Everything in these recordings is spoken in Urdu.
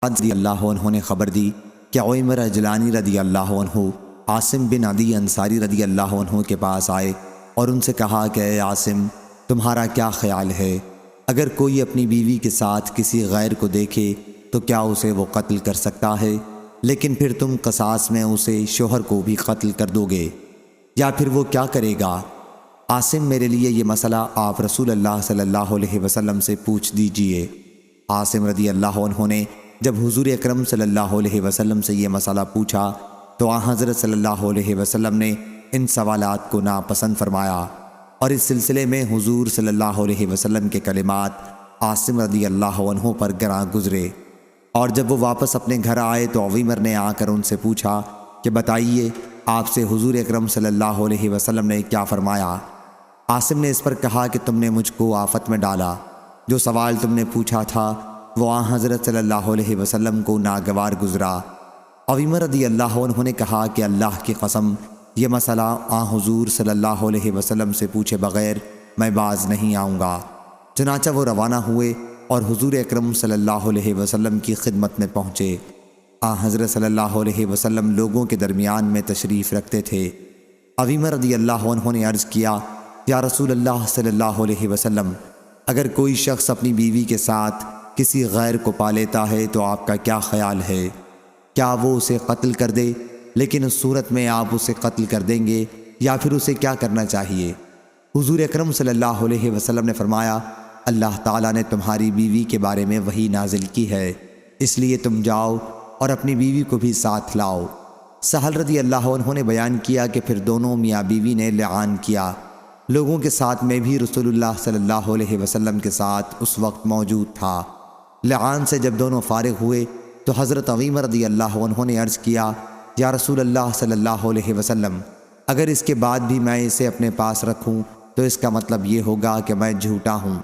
رضی اللہ عنہ نے خبر دی کہ عمر اجلانی رضی اللہ عنہ عاصم بن عدی انصاری رضی اللہ عنہ کے پاس آئے اور ان سے کہا کہ اے عاصم، تمہارا کیا خیال ہے؟ اگر کوئی اپنی بیوی کے ساتھ کسی غیر کو دیکھے تو کیا اسے وہ قتل کر سکتا ہے؟ لیکن پھر تم قصاص میں اسے شوہر کو بھی قتل کر دو گے، یا پھر وہ کیا کرے گا؟ عاصم، میرے لیے یہ مسئلہ آپ رسول اللہ صلی اللہ علیہ وسلم سے پوچھ دیجئے۔ عاصم رضی اللہ عنہ نے جب حضور اکرم صلی اللہ علیہ وسلم سے یہ مسئلہ پوچھا تو آن حضرت صلی اللہ علیہ وسلم نے ان سوالات کو ناپسند فرمایا، اور اس سلسلے میں حضور صلی اللہ علیہ وسلم کے کلمات عاصم رضی اللہ عنہ پر گراں گزرے۔ اور جب وہ واپس اپنے گھر آئے تو عویمر نے آ کر ان سے پوچھا کہ بتائیے، آپ سے حضور اکرم صلی اللہ علیہ وسلم نے کیا فرمایا؟ عاصم نے اس پر کہا کہ تم نے مجھ کو آفت میں ڈالا، جو سوال تم نے پوچھا تھا وہ آن حضرت صلی اللہ علیہ وسلم کو ناگوار گزرا۔ عویمر رضی اللہ عنہ نے کہا کہ اللہ کی قسم، یہ مسئلہ آن حضور صلی اللہ علیہ وسلم سے پوچھے بغیر میں باز نہیں آؤں گا۔ چنانچہ وہ روانہ ہوئے اور حضور اکرم صلی اللہ علیہ وسلم کی خدمت میں پہنچے۔ آن حضرت صلی اللہ علیہ وسلم لوگوں کے درمیان میں تشریف رکھتے تھے۔ عویمر رضی اللہ عنہ نے عرض کیا، یا رسول اللہ صلی اللہ علیہ وسلم، اگر کوئی شخص اپنی بیوی کے ساتھ کسی غیر کو پا لیتا ہے تو آپ کا کیا خیال ہے؟ کیا وہ اسے قتل کر دے؟ لیکن اس صورت میں آپ اسے قتل کر دیں گے یا پھر اسے کیا کرنا چاہیے؟ حضور اکرم صلی اللہ علیہ وسلم نے فرمایا، اللہ تعالیٰ نے تمہاری بیوی کے بارے میں وحی نازل کی ہے، اس لیے تم جاؤ اور اپنی بیوی کو بھی ساتھ لاؤ۔ سہل رضی اللہ عنہ نے بیان کیا کہ پھر دونوں میاں بیوی نے لعان کیا۔ لوگوں کے ساتھ میں بھی رسول اللہ صلی اللہ علیہ وسلم کے ساتھ اس وقت موجود تھا۔ لعان سے جب دونوں فارغ ہوئے تو حضرت عویمر رضی اللہ عنہ نے عرض کیا، یا رسول اللہ صلی اللہ علیہ وسلم، اگر اس کے بعد بھی میں اسے اپنے پاس رکھوں تو اس کا مطلب یہ ہوگا کہ میں جھوٹا ہوں۔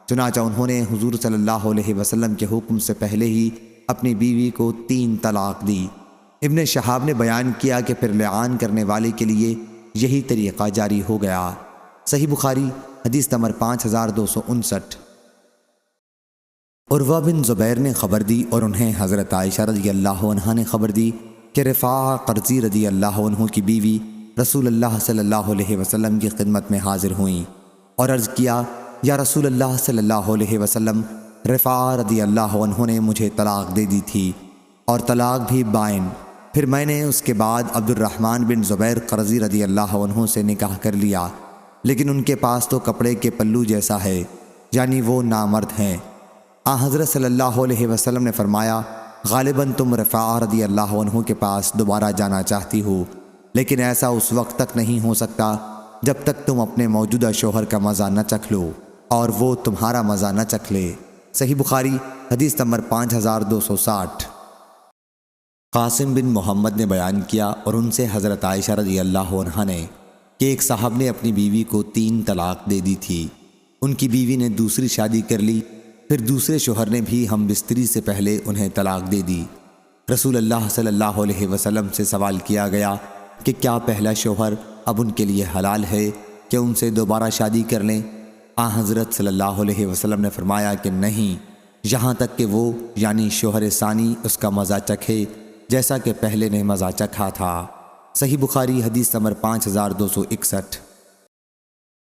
چنانچہ انہوں نے حضور صلی اللہ علیہ وسلم کے حکم سے پہلے ہی اپنی بیوی کو 3 طلاق دی۔ ابن شہاب نے بیان کیا کہ پھر لعان کرنے والے کے لیے یہی طریقہ جاری ہو گیا۔ صحیح بخاری حدیث نمبر 5259۔ عروہ بن زبیر نے خبر دی اور انہیں حضرت عائشہ رضی اللہ عنہا نے خبر دی کہ رفاعہ قرظی رضی اللہ عنہ کی بیوی رسول اللہ صلی اللہ علیہ وسلم کی خدمت میں حاضر ہوئیں اور عرض کیا، یا رسول اللہ صلی اللہ علیہ وسلم، رفاعہ رضی اللہ عنہ نے مجھے طلاق دے دی تھی، اور طلاق بھی بائن۔ پھر میں نے اس کے بعد عبد الرحمن بن زبیر قرظی رضی اللہ عنہ سے نکاح کر لیا، لیکن ان کے پاس تو کپڑے کے پلو جیسا ہے، یعنی وہ نامرد ہیں۔ آن حضرت صلی اللہ علیہ وسلم نے فرمایا، غالباً تم رفاعہ رضی اللہ عنہ کے پاس دوبارہ جانا چاہتی ہو، لیکن ایسا اس وقت تک نہیں ہو سکتا جب تک تم اپنے موجودہ شوہر کا مزہ نہ چکھ لو اور وہ تمہارا مزہ نہ چکھ لے۔ صحیح بخاری حدیث نمبر 5260۔ قاسم بن محمد نے بیان کیا اور ان سے حضرت عائشہ رضی اللہ عنہا نے کہ ایک صاحب نے اپنی بیوی کو 3 طلاق دے دی تھی۔ ان کی بیوی نے دوسری شادی کر لی، پھر دوسرے شوہر نے بھی ہم بستری سے پہلے انہیں طلاق دے دی۔ رسول اللہ صلی اللہ علیہ وسلم سے سوال کیا گیا کہ کیا پہلا شوہر اب ان کے لیے حلال ہے کہ ان سے دوبارہ شادی کر لیں؟ آن حضرت صلی اللہ علیہ وسلم نے فرمایا کہ نہیں، یہاں تک کہ وہ یعنی شوہر ثانی اس کا مزہ چکھے جیسا کہ پہلے نے مزہ چکھا تھا۔ صحیح بخاری حدیث نمبر 5261۔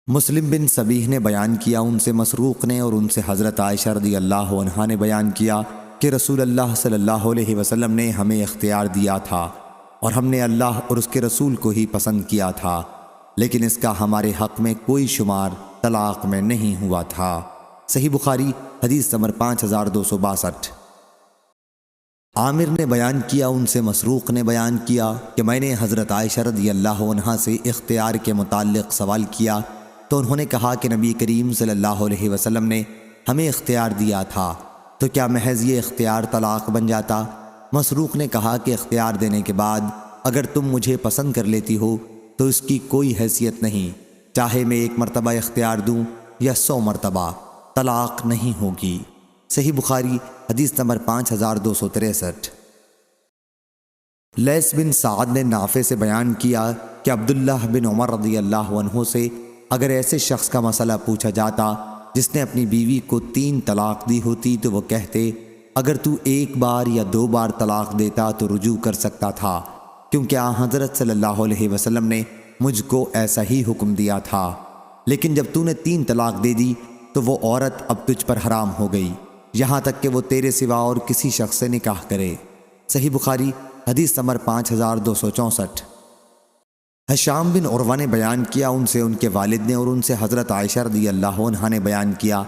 مسلم بن سبیح نے بیان کیا، ان سے مسروق نے اور ان سے حضرت عائشہ رضی اللہ عنہا نے بیان کیا کہ رسول اللہ صلی اللہ علیہ وسلم نے ہمیں اختیار دیا تھا اور ہم نے اللہ اور اس کے رسول کو ہی پسند کیا تھا، لیکن اس کا ہمارے حق میں کوئی شمار طلاق میں نہیں ہوا تھا۔ صحیح بخاری حدیث نمبر 5262۔ عامر نے بیان کیا، ان سے مسروق نے بیان کیا کہ میں نے حضرت عائشہ رضی اللہ عنہا سے اختیار کے متعلق سوال کیا تو انہوں نے کہا کہ نبی کریم صلی اللہ علیہ وسلم نے ہمیں اختیار دیا تھا، تو کیا محض یہ اختیار طلاق بن جاتا؟ مسروق نے کہا کہ اختیار دینے کے بعد اگر تم مجھے پسند کر لیتی ہو تو اس کی کوئی حیثیت نہیں، چاہے میں 1 مرتبہ اختیار دوں یا 100 مرتبہ، طلاق نہیں ہوگی۔ صحیح بخاری حدیث نمبر 5263۔ لیث بن سعد نے نافع سے بیان کیا کہ عبداللہ بن عمر رضی اللہ عنہ سے اگر ایسے شخص کا مسئلہ پوچھا جاتا جس نے اپنی بیوی کو 3 طلاق دی ہوتی تو وہ کہتے، اگر تو ایک بار یا 2 بار طلاق دیتا تو رجوع کر سکتا تھا، کیونکہ حضرت صلی اللہ علیہ وسلم نے مجھ کو ایسا ہی حکم دیا تھا، لیکن جب تو نے 3 طلاق دے دی تو وہ عورت اب تجھ پر حرام ہو گئی، یہاں تک کہ وہ تیرے سوا اور کسی شخص سے نکاح کرے۔ صحیح بخاری حدیث نمبر 5264۔ ہشام بن عروہ نے بیان کیا، ان سے ان کے والد نے اور ان سے حضرت عائشہ رضی اللہ عنہا نے بیان کیا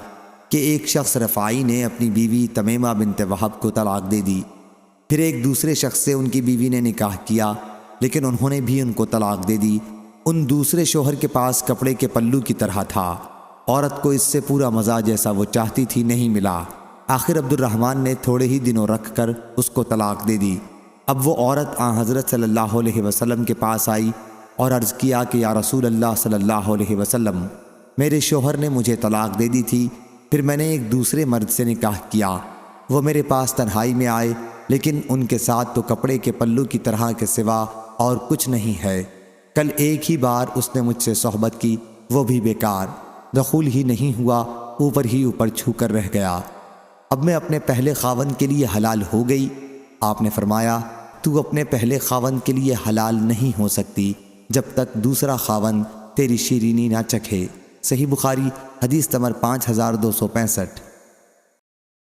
کہ ایک شخص رفاعی نے اپنی بیوی تمیمہ بنت وہب کو طلاق دے دی، پھر ایک دوسرے شخص سے ان کی بیوی نے نکاح کیا، لیکن انہوں نے بھی ان کو طلاق دے دی۔ ان دوسرے شوہر کے پاس کپڑے کے پلو کی طرح تھا، عورت کو اس سے پورا مزہ جیسا وہ چاہتی تھی نہیں ملا۔ آخر عبد الرحمن نے تھوڑے ہی دنوں رکھ کر اس کو طلاق دے دی۔ اب وہ عورت حضرت صلی اللہ علیہ وسلم کے پاس آئی اور عرض کیا کہ یا رسول اللہ صلی اللہ علیہ وسلم، میرے شوہر نے مجھے طلاق دے دی تھی، پھر میں نے ایک دوسرے مرد سے نکاح کیا، وہ میرے پاس تنہائی میں آئے، لیکن ان کے ساتھ تو کپڑے کے پلو کی طرح کے سوا اور کچھ نہیں ہے۔ کل ایک ہی بار اس نے مجھ سے صحبت کی، وہ بھی بیکار، دخول ہی نہیں ہوا، اوپر ہی اوپر چھو کر رہ گیا۔ اب میں اپنے پہلے خاوند کے لیے حلال ہو گئی؟ آپ نے فرمایا تو اپنے پہلے خاوند کے لیے حلال نہیں ہو سکتی جب تک دوسرا خاوند تیری شیرینی نہ چکھے۔ صحیح بخاری حدیث نمبر 5265۔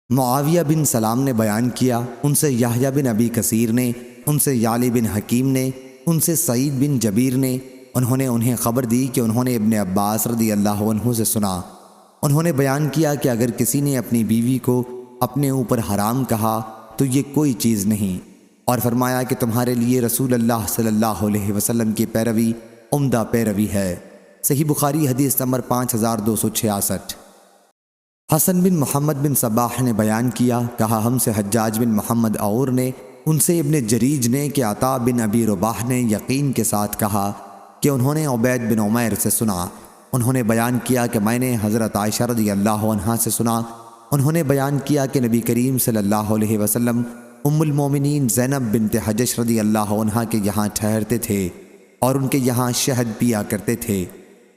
معاویہ بن سلام نے بیان کیا، ان سے یحییٰ بن ابی کثیر نے، ان سے یعلی بن حکیم نے، ان سے سعید بن جبیر نے، انہوں نے انہیں خبر دی کہ انہوں نے ابن عباس رضی اللہ عنہ سے سنا، انہوں نے بیان کیا کہ اگر کسی نے اپنی بیوی کو اپنے اوپر حرام کہا تو یہ کوئی چیز نہیں، اور فرمایا کہ تمہارے لیے رسول اللہ صلی اللہ علیہ وسلم کی پیروی عمدہ پیروی ہے۔ صحیح بخاری حدیث نمبر 5266۔ حسن بن محمد بن صباح نے بیان کیا، کہا ہم سے حجاج بن محمد اور نے، ان سے ابن جریج نے کہ عطا بن ابی رباح نے یقین کے ساتھ کہا کہ انہوں نے عبید بن عمیر سے سنا، انہوں نے بیان کیا کہ میں نے حضرت عائشہ رضی اللہ عنہا سے سنا، انہوں نے بیان کیا کہ نبی کریم صلی اللہ علیہ وسلم ام المومنین زینب بنت حجش رضی اللہ عنہا کے یہاں ٹھہرتے تھے اور ان کے یہاں شہد پیا کرتے تھے،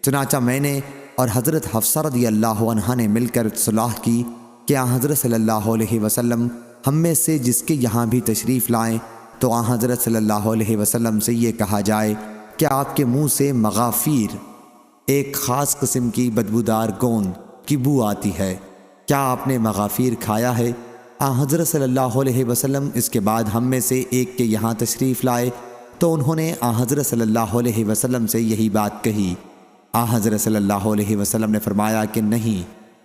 چنانچہ میں نے اور حضرت حفصہ رضی اللہ عنہا نے مل کر صلاح کی کہ حضرت صلی اللہ علیہ وسلم ہم میں سے جس کے یہاں بھی تشریف لائیں تو حضرت صلی اللہ علیہ وسلم سے یہ کہا جائے کہ آپ کے منہ سے مغافیر، ایک خاص قسم کی بدبودار گوند کی بو آتی ہے، کیا آپ نے مغافیر کھایا ہے؟ حضرت صلی اللہ علیہ وسلم اس کے بعد ہم میں سے ایک کے یہاں تشریف لائے تو انہوں نے حضرت صلی اللہ علیہ وسلم سے یہی بات کہی۔ حضرت صلی اللہ علیہ وسلم نے فرمایا کہ نہیں،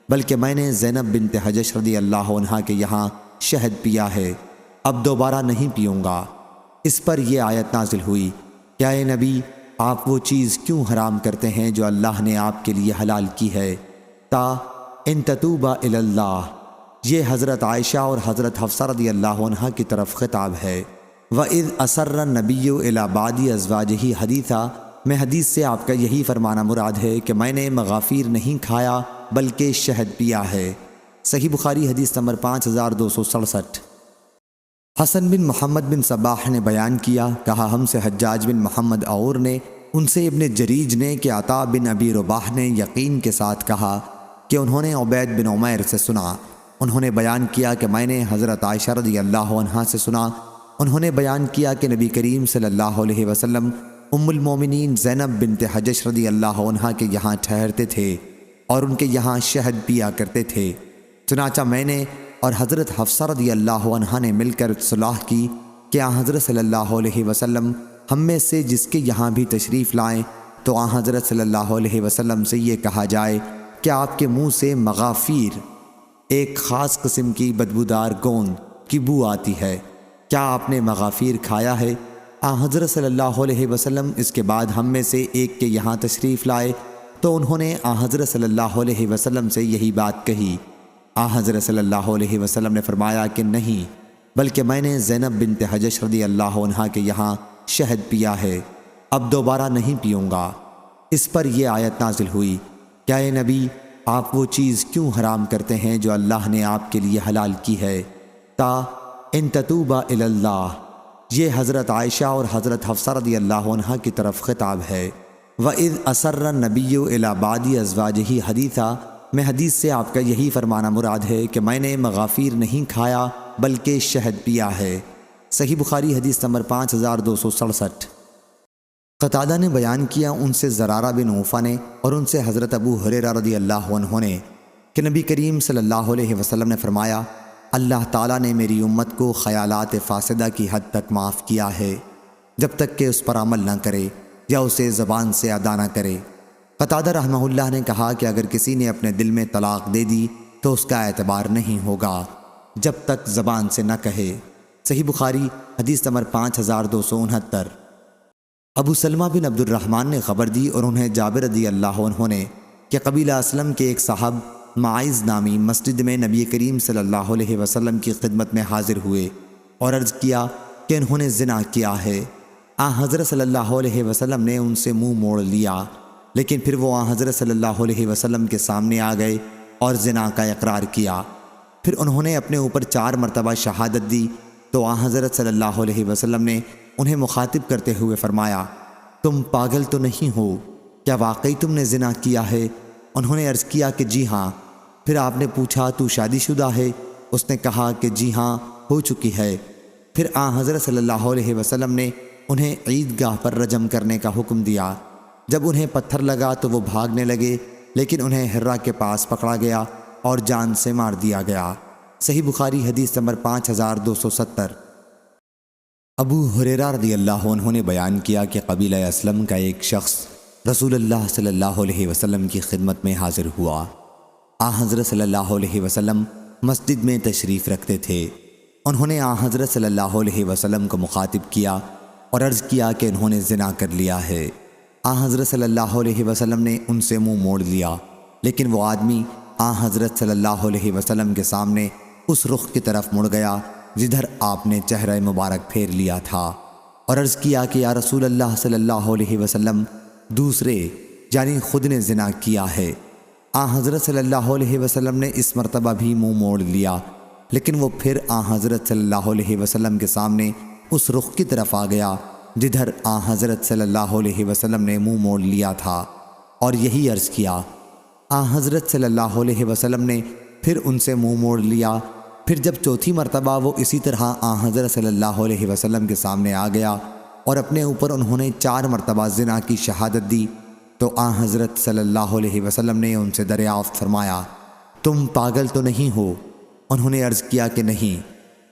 بلکہ میں نے زینب بنت حجش رضی اللہ عنہا کے یہاں شہد پیا ہے، اب دوبارہ نہیں پیوں گا۔ اس پر یہ آیت نازل ہوئی، کیا اے نبی آپ وہ چیز کیوں حرام کرتے ہیں جو اللہ نے آپ کے لیے حلال کی ہے، تا ان تتوبا الی اللہ۔ یہ حضرت عائشہ اور حضرت حفصہ رضی اللہ عنہا کی طرف خطاب ہے۔ وَإِذْ أَسَرَّ النَّبِيُّ إِلَىٰ بَعْضِ أَزْوَاجِهِ حَدِيثًا، میں حدیث سے آپ کا یہی فرمانا مراد ہے کہ میں نے مغافیر نہیں کھایا بلکہ شہد پیا ہے۔ صحیح بخاری حدیث نمبر 5267۔ حسن بن محمد بن صباح نے بیان کیا، کہا ہم سے حجاج بن محمد اور نے، ان سے ابن جریج نے کہ عطا بن ابی رباح نے یقین کے ساتھ کہا کہ انہوں نے عبید بن عمیر سے سنا، انہوں نے بیان کیا کہ میں نے حضرت عائشہ رضی اللہ عنہا سے سنا، انہوں نے بیان کیا کہ نبی کریم صلی اللہ علیہ وسلم ام المومنین زینب بنت حجش رضی اللہ عنہا کے یہاں ٹھہرتے تھے اور ان کے یہاں شہد پیا کرتے تھے، چنانچہ میں نے اور حضرت حفصہ رضی اللہ عنہا نے مل کر صلاح کی کہ حضرت صلی اللہ علیہ وسلم ہم میں سے جس کے یہاں بھی تشریف لائیں تو حضرت صلی اللہ علیہ وسلم سے یہ کہا جائے کہ آپ کے منہ سے مغافیر، ایک خاص قسم کی بدبودار گوند کی بو آتی ہے، کیا آپ نے مغافیر کھایا ہے؟ حضرت صلی اللہ علیہ وسلم اس کے بعد ہم میں سے ایک کے یہاں تشریف لائے تو انہوں نے حضرت صلی اللہ علیہ وسلم سے یہی بات کہی۔ حضرت صلی اللہ علیہ وسلم نے فرمایا کہ نہیں، بلکہ میں نے زینب بنت حجش رضی اللہ عنہا کے یہاں شہد پیا ہے، اب دوبارہ نہیں پیوں گا۔ اس پر یہ آیت نازل ہوئی، کیا اے نبی آپ وہ چیز کیوں حرام کرتے ہیں جو اللہ نے آپ کے لیے حلال کی ہے، تا ان تتوبا الی اللہ۔ یہ حضرت عائشہ اور حضرت حفصہ رضی اللہ عنہا کی طرف خطاب ہے۔ وَإِذْ أَسَرَّ النَّبِيُّ إِلَىٰ بَعْضِ أَزْوَاجِهِ حَدِيثًا، میں حدیث سے آپ کا یہی فرمانا مراد ہے کہ میں نے مغافیر نہیں کھایا بلکہ شہد پیا ہے۔ صحیح بخاری حدیث نمبر 5267۔ قتادہ نے بیان کیا ان سے زرارہ بن عوفہ نے اور ان سے حضرت ابو ہریرہ رضی اللہ عنہ نے کہ نبی کریم صلی اللہ علیہ وسلم نے فرمایا، اللہ تعالیٰ نے میری امت کو خیالات فاسدہ کی حد تک معاف کیا ہے جب تک کہ اس پر عمل نہ کرے یا اسے زبان سے ادا نہ کرے۔ قتادہ رحمہ اللہ نے کہا کہ اگر کسی نے اپنے دل میں طلاق دے دی تو اس کا اعتبار نہیں ہوگا جب تک زبان سے نہ کہے۔ صحیح بخاری حدیث نمبر 5269۔ ابو سلمہ بن عبد الرحمن نے خبر دی اور انہیں جابر رضی اللہ عنہ نے کہ قبیلہ اسلم کے ایک صاحب معاذ نامی مسجد میں نبی کریم صلی اللہ علیہ وسلم کی خدمت میں حاضر ہوئے اور عرض کیا کہ انہوں نے زنا کیا ہے۔ حضرت صلی اللہ علیہ وسلم نے ان سے منہ موڑ لیا، لیکن پھر وہ حضرت صلی اللہ علیہ وسلم کے سامنے آ گئے اور زنا کا اقرار کیا۔ پھر انہوں نے اپنے اوپر 4 مرتبہ شہادت دی تو حضرت صلی اللہ علیہ وسلم نے انہیں مخاطب کرتے ہوئے فرمایا، تم پاگل تو نہیں ہو؟ کیا واقعی تم نے زنا کیا ہے؟ انہوں نے عرض کیا کہ جی ہاں۔ پھر آپ نے پوچھا تو شادی شدہ ہے؟ اس نے کہا کہ جی ہاں ہو چکی ہے۔ پھر حضرت صلی اللہ علیہ وسلم نے انہیں عیدگاہ پر رجم کرنے کا حکم دیا۔ جب انہیں پتھر لگا تو وہ بھاگنے لگے، لیکن انہیں حرہ کے پاس پکڑا گیا اور جان سے مار دیا گیا۔ صحیح بخاری حدیث نمبر 5270۔ ابو ہریرہ رضی اللہ عنہ نے بیان کیا کہ قبیلہ اسلم کا ایک شخص رسول اللہ صلی اللہ علیہ وسلم کی خدمت میں حاضر ہوا۔ حضرت صلی اللہ علیہ وسلم مسجد میں تشریف رکھتے تھے۔ انہوں نے حضرت صلی اللہ علیہ وسلم کو مخاطب کیا اور عرض کیا کہ انہوں نے زنا کر لیا ہے۔ حضرت صلی اللہ علیہ وسلم نے ان سے منہ موڑ لیا، لیکن وہ آدمی حضرت صلی اللہ علیہ وسلم کے سامنے اس رخ کی طرف مڑ گیا جدھر آپ نے چہرہ مبارک پھیر لیا تھا اور عرض کیا کہ یا رسول اللہ صلی اللہ علیہ وسلم، دوسرے یعنی خود نے زنا کیا ہے۔ حضرت صلی اللہ علیہ وسلم نے اس مرتبہ بھی منہ موڑ لیا، لیکن وہ پھر حضرت صلی اللہ علیہ وسلم کے سامنے اس رخ کی طرف آ گیا جدھر حضرت صلی اللہ علیہ وسلم نے منہ موڑ لیا تھا اور یہی عرض کیا۔ حضرت صلی اللہ علیہ وسلم نے پھر ان سے منہ موڑ لیا۔ پھر جب چوتھی مرتبہ وہ اسی طرح حضرت صلی اللہ علیہ وسلم کے سامنے آ گیا اور اپنے اوپر انہوں نے 4 مرتبہ زنا کی شہادت دی تو حضرت صلی اللہ علیہ وسلم نے ان سے دریافت فرمایا، تم پاگل تو نہیں ہو؟ انہوں نے عرض کیا کہ نہیں۔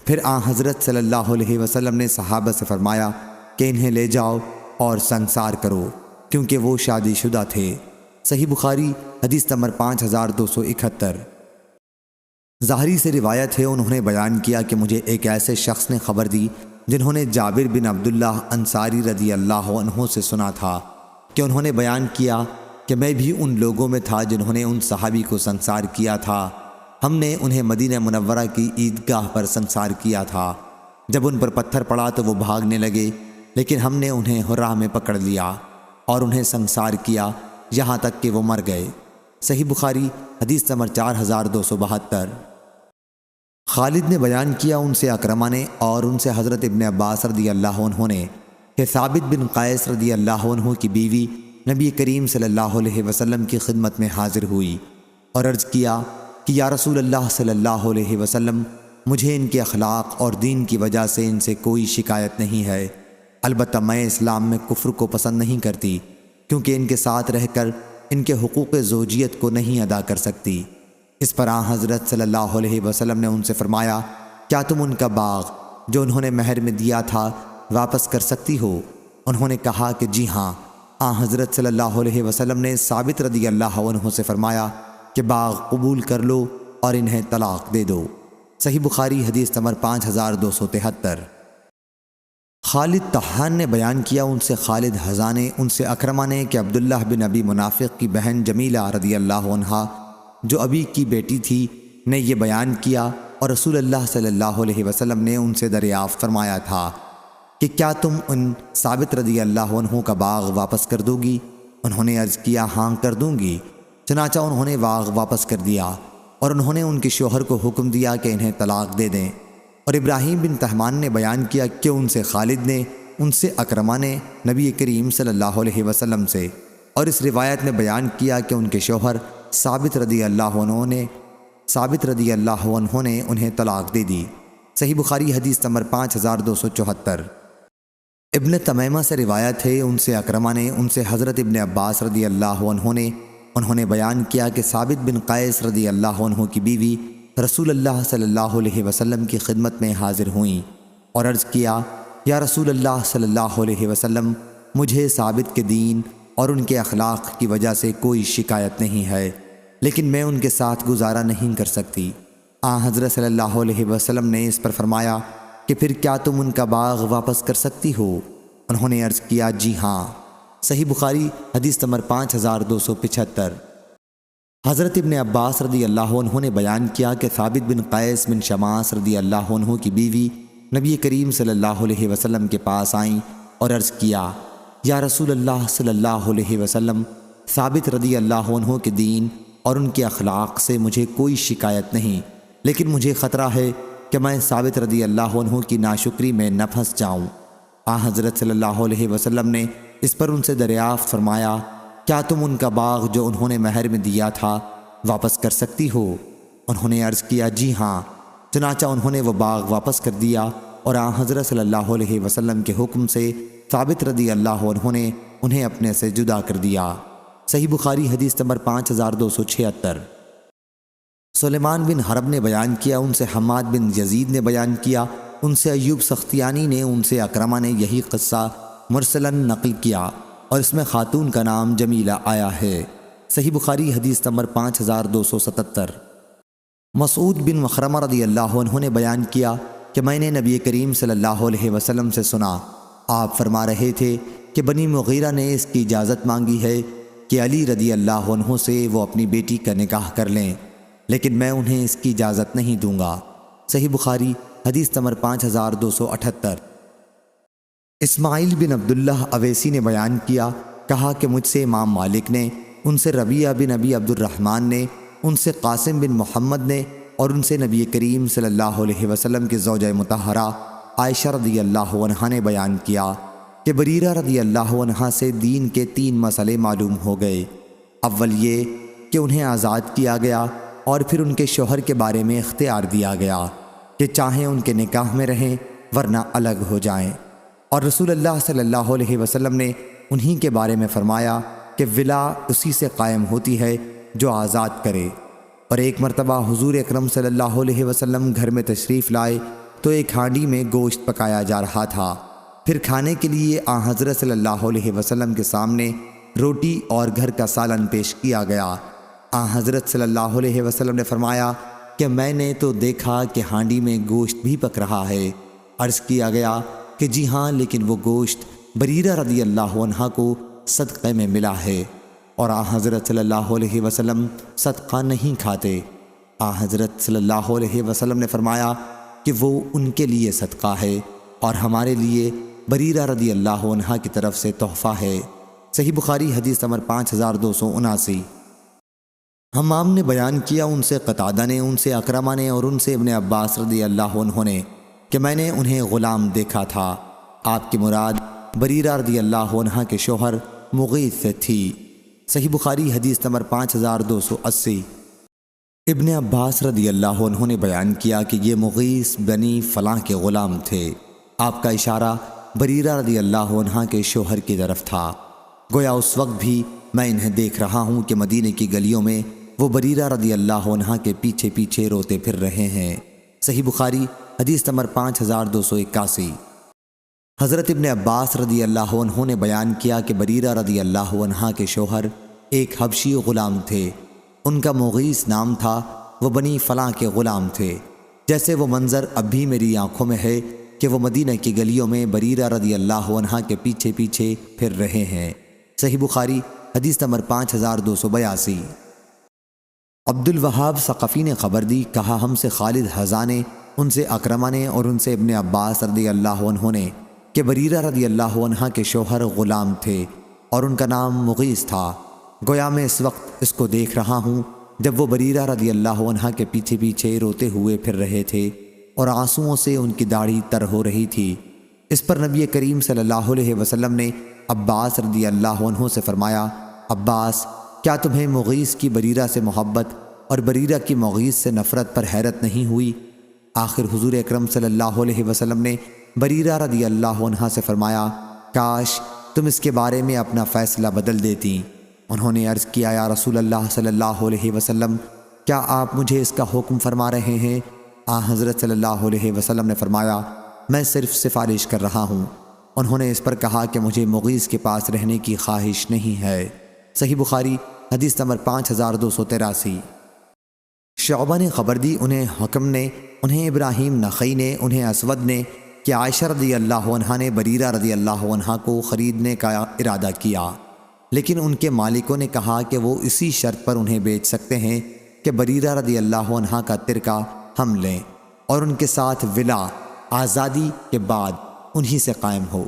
پھر حضرت صلی اللہ علیہ وسلم نے صحابہ سے فرمایا کہ انہیں لے جاؤ اور سنسار کرو، کیونکہ وہ شادی شدہ تھے۔ صحیح بخاری حدیث نمبر 5271۔ ظاہری سے روایت ہے، انہوں نے بیان کیا کہ مجھے ایک ایسے شخص نے خبر دی جنہوں نے جابر بن عبداللہ انصاری رضی اللہ عنہ سے سنا تھا کہ انہوں نے بیان کیا کہ میں بھی ان لوگوں میں تھا جنہوں نے ان صحابی کو سنسار کیا تھا۔ ہم نے انہیں مدینہ منورہ کی عیدگاہ پر سنسار کیا تھا۔ جب ان پر پتھر پڑا تو وہ بھاگنے لگے، لیکن ہم نے انہیں راہ میں پکڑ لیا اور انہیں سنسار کیا یہاں تک کہ وہ مر گئے۔ صحیح بخاری حدیث نمبر 4272۔ خالد نے بیان کیا ان سے اکرمہ نے اور ان سے حضرت ابن عباس رضی اللہ عنہ نے کہ ثابت بن قیس رضی اللہ عنہ کی بیوی نبی کریم صلی اللہ علیہ وسلم کی خدمت میں حاضر ہوئی اور عرض کیا کہ یا رسول اللہ صلی اللہ علیہ وسلم، مجھے ان کے اخلاق اور دین کی وجہ سے ان سے کوئی شکایت نہیں ہے، البتہ میں اسلام میں کفر کو پسند نہیں کرتی، کیونکہ ان کے ساتھ رہ کر ان کے حقوق زوجیت کو نہیں ادا کر سکتی۔ اس پر حضرت صلی اللہ علیہ وسلم نے ان سے فرمایا، کیا تم ان کا باغ جو انہوں نے مہر میں دیا تھا واپس کر سکتی ہو؟ انہوں نے کہا کہ جی ہاں۔ حضرت صلی اللہ علیہ وسلم نے ثابت رضی اللہ عنہ سے فرمایا کہ باغ قبول کر لو اور انہیں طلاق دے دو۔ صحیح بخاری حدیث نمبر 5273۔ خالد طحان نے بیان کیا ان سے خالد حذا نے ان سے اکرمہ نے کہ عبداللہ بن ابی منافق کی بہن جمیلہ رضی اللہ عنہا جو ابی کی بیٹی تھی نے یہ بیان کیا اور رسول اللہ صلی اللہ علیہ وسلم نے ان سے دریافت فرمایا تھا کہ کیا تم ان ثابت رضی اللہ عنہ کا باغ واپس کر دو گی؟ انہوں نے عرض کیا ہاں کر دوں گی۔ چنانچہ انہوں نے باغ واپس کر دیا اور انہوں نے ان کے شوہر کو حکم دیا کہ انہیں طلاق دے دیں۔ اور ابراہیم بن تہمان نے بیان کیا کہ ان سے خالد نے ان سے اکرمہ نے نبی کریم صلی اللہ علیہ وسلم سے، اور اس روایت میں بیان کیا کہ ان کے شوہر ثابت رضی اللہ عنہ نے انہیں طلاق دے دی۔ صحیح بخاری حدیث نمبر 5274۔ ابن تمیمہ سے روایت ہے، ان سے اکرمہ نے، ان سے حضرت ابن عباس رضی اللہ عنہ نے انہوں نے بیان کیا کہ ثابت بن قیس رضی اللہ عنہ کی بیوی رسول اللہ صلی اللہ علیہ وسلم کی خدمت میں حاضر ہوئیں اور عرض کیا، یا رسول اللہ صلی اللہ علیہ وسلم، مجھے ثابت کے دین اور ان کے اخلاق کی وجہ سے کوئی شکایت نہیں ہے، لیکن میں ان کے ساتھ گزارا نہیں کر سکتی۔ حضرت صلی اللہ علیہ وسلم نے اس پر فرمایا کہ پھر کیا تم ان کا باغ واپس کر سکتی ہو؟ انہوں نے عرض کیا، جی ہاں۔ صحیح بخاری حدیث نمبر 5275۔ حضرت ابن عباس رضی اللہ عنہ نے بیان کیا کہ ثابت بن قیس بن شماس رضی اللہ عنہ کی بیوی نبی کریم صلی اللہ علیہ وسلم کے پاس آئیں اور عرض کیا، یا رسول اللہ صلی اللہ علیہ وسلم، ثابت رضی اللہ عنہ کے دین اور ان کے اخلاق سے مجھے کوئی شکایت نہیں، لیکن مجھے خطرہ ہے کہ میں ثابت رضی اللہ عنہ کی ناشکری میں نہ پھنس جاؤں۔ حضرت صلی اللہ علیہ وسلم نے اس پر ان سے دریافت فرمایا، کیا تم ان کا باغ جو انہوں نے مہر میں دیا تھا واپس کر سکتی ہو؟ انہوں نے عرض کیا، جی ہاں۔ چنانچہ انہوں نے وہ باغ واپس کر دیا اور حضرت صلی اللہ علیہ وسلم کے حکم سے ثابت رضی اللہ عنہ نے انہیں اپنے سے جدا کر دیا۔ صحیح بخاری حدیث نمبر 5276۔ سلیمان بن حرب نے بیان کیا، ان سے حماد بن یزید نے بیان کیا، ان سے ایوب سختیانی نے، ان سے اکرمہ نے یہی قصہ مرسلاً نقل کیا اور اس میں خاتون کا نام جمیلہ آیا ہے۔ صحیح بخاری حدیث نمبر 5277۔ مسعود بن مخرمہ رضی اللہ عنہ نے بیان کیا کہ میں نے نبی کریم صلی اللہ علیہ وسلم سے سنا، آپ فرما رہے تھے کہ بنی مغیرہ نے اس کی اجازت مانگی ہے کہ علی رضی اللہ عنہ سے وہ اپنی بیٹی کا نکاح کر لیں، لیکن میں انہیں اس کی اجازت نہیں دوں گا۔ صحیح بخاری حدیث نمبر 5278۔ اسماعیل بن عبداللہ اویسی نے بیان کیا، کہا کہ مجھ سے امام مالک نے، ان سے ربیعہ بن ابی عبد الرحمن نے، ان سے قاسم بن محمد نے اور ان سے نبی کریم صلی اللہ علیہ وسلم کے زوجہ مطہرہ عائشہ رضی اللہ عنہا نے بیان کیا کہ بریرہ رضی اللہ عنہا سے دین کے 3 مسئلے معلوم ہو گئے۔ اول یہ کہ انہیں آزاد کیا گیا اور پھر ان کے شوہر کے بارے میں اختیار دیا گیا کہ چاہیں ان کے نکاح میں رہیں ورنہ الگ ہو جائیں، اور رسول اللہ صلی اللہ علیہ وسلم نے انہی کے بارے میں فرمایا کہ ولا اسی سے قائم ہوتی ہے جو آزاد کرے۔ اور ایک مرتبہ حضور اکرم صلی اللہ علیہ وسلم گھر میں تشریف لائے تو ایک ہانڈی میں گوشت پکایا جا رہا تھا، پھر کھانے کے لیے حضرت صلی اللہ علیہ وسلم کے سامنے روٹی اور گھر کا سالن پیش کیا گیا۔ حضرت صلی اللہ علیہ وسلم نے فرمایا کہ میں نے تو دیکھا کہ ہانڈی میں گوشت بھی پک رہا ہے۔ عرض کیا گیا کہ جی ہاں، لیکن وہ گوشت بریرہ رضی اللہ عنہا کو صدقے میں ملا ہے، اور حضرت صلی اللہ علیہ وسلم صدقہ نہیں کھاتے۔ حضرت صلی اللہ علیہ وسلم نے فرمایا کہ وہ ان کے لیے صدقہ ہے اور ہمارے لیے بریرہ رضی اللہ عنہا کی طرف سے تحفہ ہے۔ صحیح بخاری حدیث نمبر 5279۔ حمام نے بیان کیا، ان سے قتادہ نے، ان سے اکرمہ نے اور ان سے ابن عباس رضی اللہ عنہ نے کہ میں نے انہیں غلام دیکھا تھا۔ آپ کی مراد بریرہ رضی اللہ عنہ کے شوہر مغیث سے تھی۔ صحیح بخاری حدیث نمبر 5280۔ ابن عباس رضی اللہ عنہ نے بیان کیا کہ یہ مغیث بنی فلاں کے غلام تھے۔ آپ کا اشارہ بریرہ رضی اللہ عنہ کے شوہر کی طرف تھا، گویا اس وقت بھی میں انہیں دیکھ رہا ہوں کہ مدینے کی گلیوں میں وہ بریرہ رضی اللہ عنہ کے پیچھے پیچھے روتے پھر رہے ہیں۔ صحیح بخاری حدیث نمبر 5281۔ حضرت ابن عباس رضی اللہ عنہ نے بیان کیا کہ بریرہ رضی اللہ عنہ کے شوہر ایک حبشی غلام تھے، ان کا مغیث نام تھا، وہ بنی فلاں کے غلام تھے۔ جیسے وہ منظر اب بھی میری آنکھوں میں ہے کہ وہ مدینہ کی گلیوں میں بریرہ رضی اللہ عنہ کے پیچھے پیچھے پھر رہے ہیں۔ صحیح بخاری حدیث نمبر 5282۔ عبد الوہاب ثقفی نے خبر دی، کہا ہم سے خالد حذا نے، ان سے اکرمہ نے اور ان سے ابن عباس رضی اللہ عنہ نے کہ بریرہ رضی اللہ عنہ کے شوہر غلام تھے اور ان کا نام مغیث تھا، گویا میں اس وقت اس کو دیکھ رہا ہوں جب وہ بریرہ رضی اللہ عنہ کے پیچھے پیچھے روتے ہوئے پھر رہے تھے اور آنسوؤں سے ان کی داڑھی تر ہو رہی تھی۔ اس پر نبی کریم صلی اللہ علیہ وسلم نے عباس رضی اللہ عنہ سے فرمایا، عباس کیا تمہیں مغیث کی بریرہ سے محبت اور بریرہ کی مغیث سے نفرت پر حیرت نہیں ہوئی؟ آخر حضور اکرم صلی اللہ علیہ وسلم نے بریرہ رضی اللہ عنہا سے فرمایا، کاش تم اس کے بارے میں اپنا فیصلہ بدل دیتی۔ انہوں نے عرض کیا، یا رسول اللہ صلی اللہ علیہ وسلم، کیا آپ مجھے اس کا حکم فرما رہے ہیں؟ حضرت صلی اللہ علیہ وسلم نے فرمایا، میں صرف سفارش کر رہا ہوں۔ انہوں نے اس پر کہا کہ مجھے مغیث کے پاس رہنے کی خواہش نہیں ہے۔ صحیح بخاری حدیث نمبر 5283۔ شعبہ نے خبر دی، انہیں حکم نے، انہیں ابراہیم نخعی نے، انہیں اسود نے کہ عائشہ رضی اللہ عنہا نے بریرہ رضی اللہ عنہا کو خریدنے کا ارادہ کیا، لیکن ان کے مالکوں نے کہا کہ وہ اسی شرط پر انہیں بیچ سکتے ہیں کہ بریرہ رضی اللہ عنہا کا ترکہ ہم لیں اور ان کے ساتھ ولا آزادی کے بعد انہی سے قائم ہو۔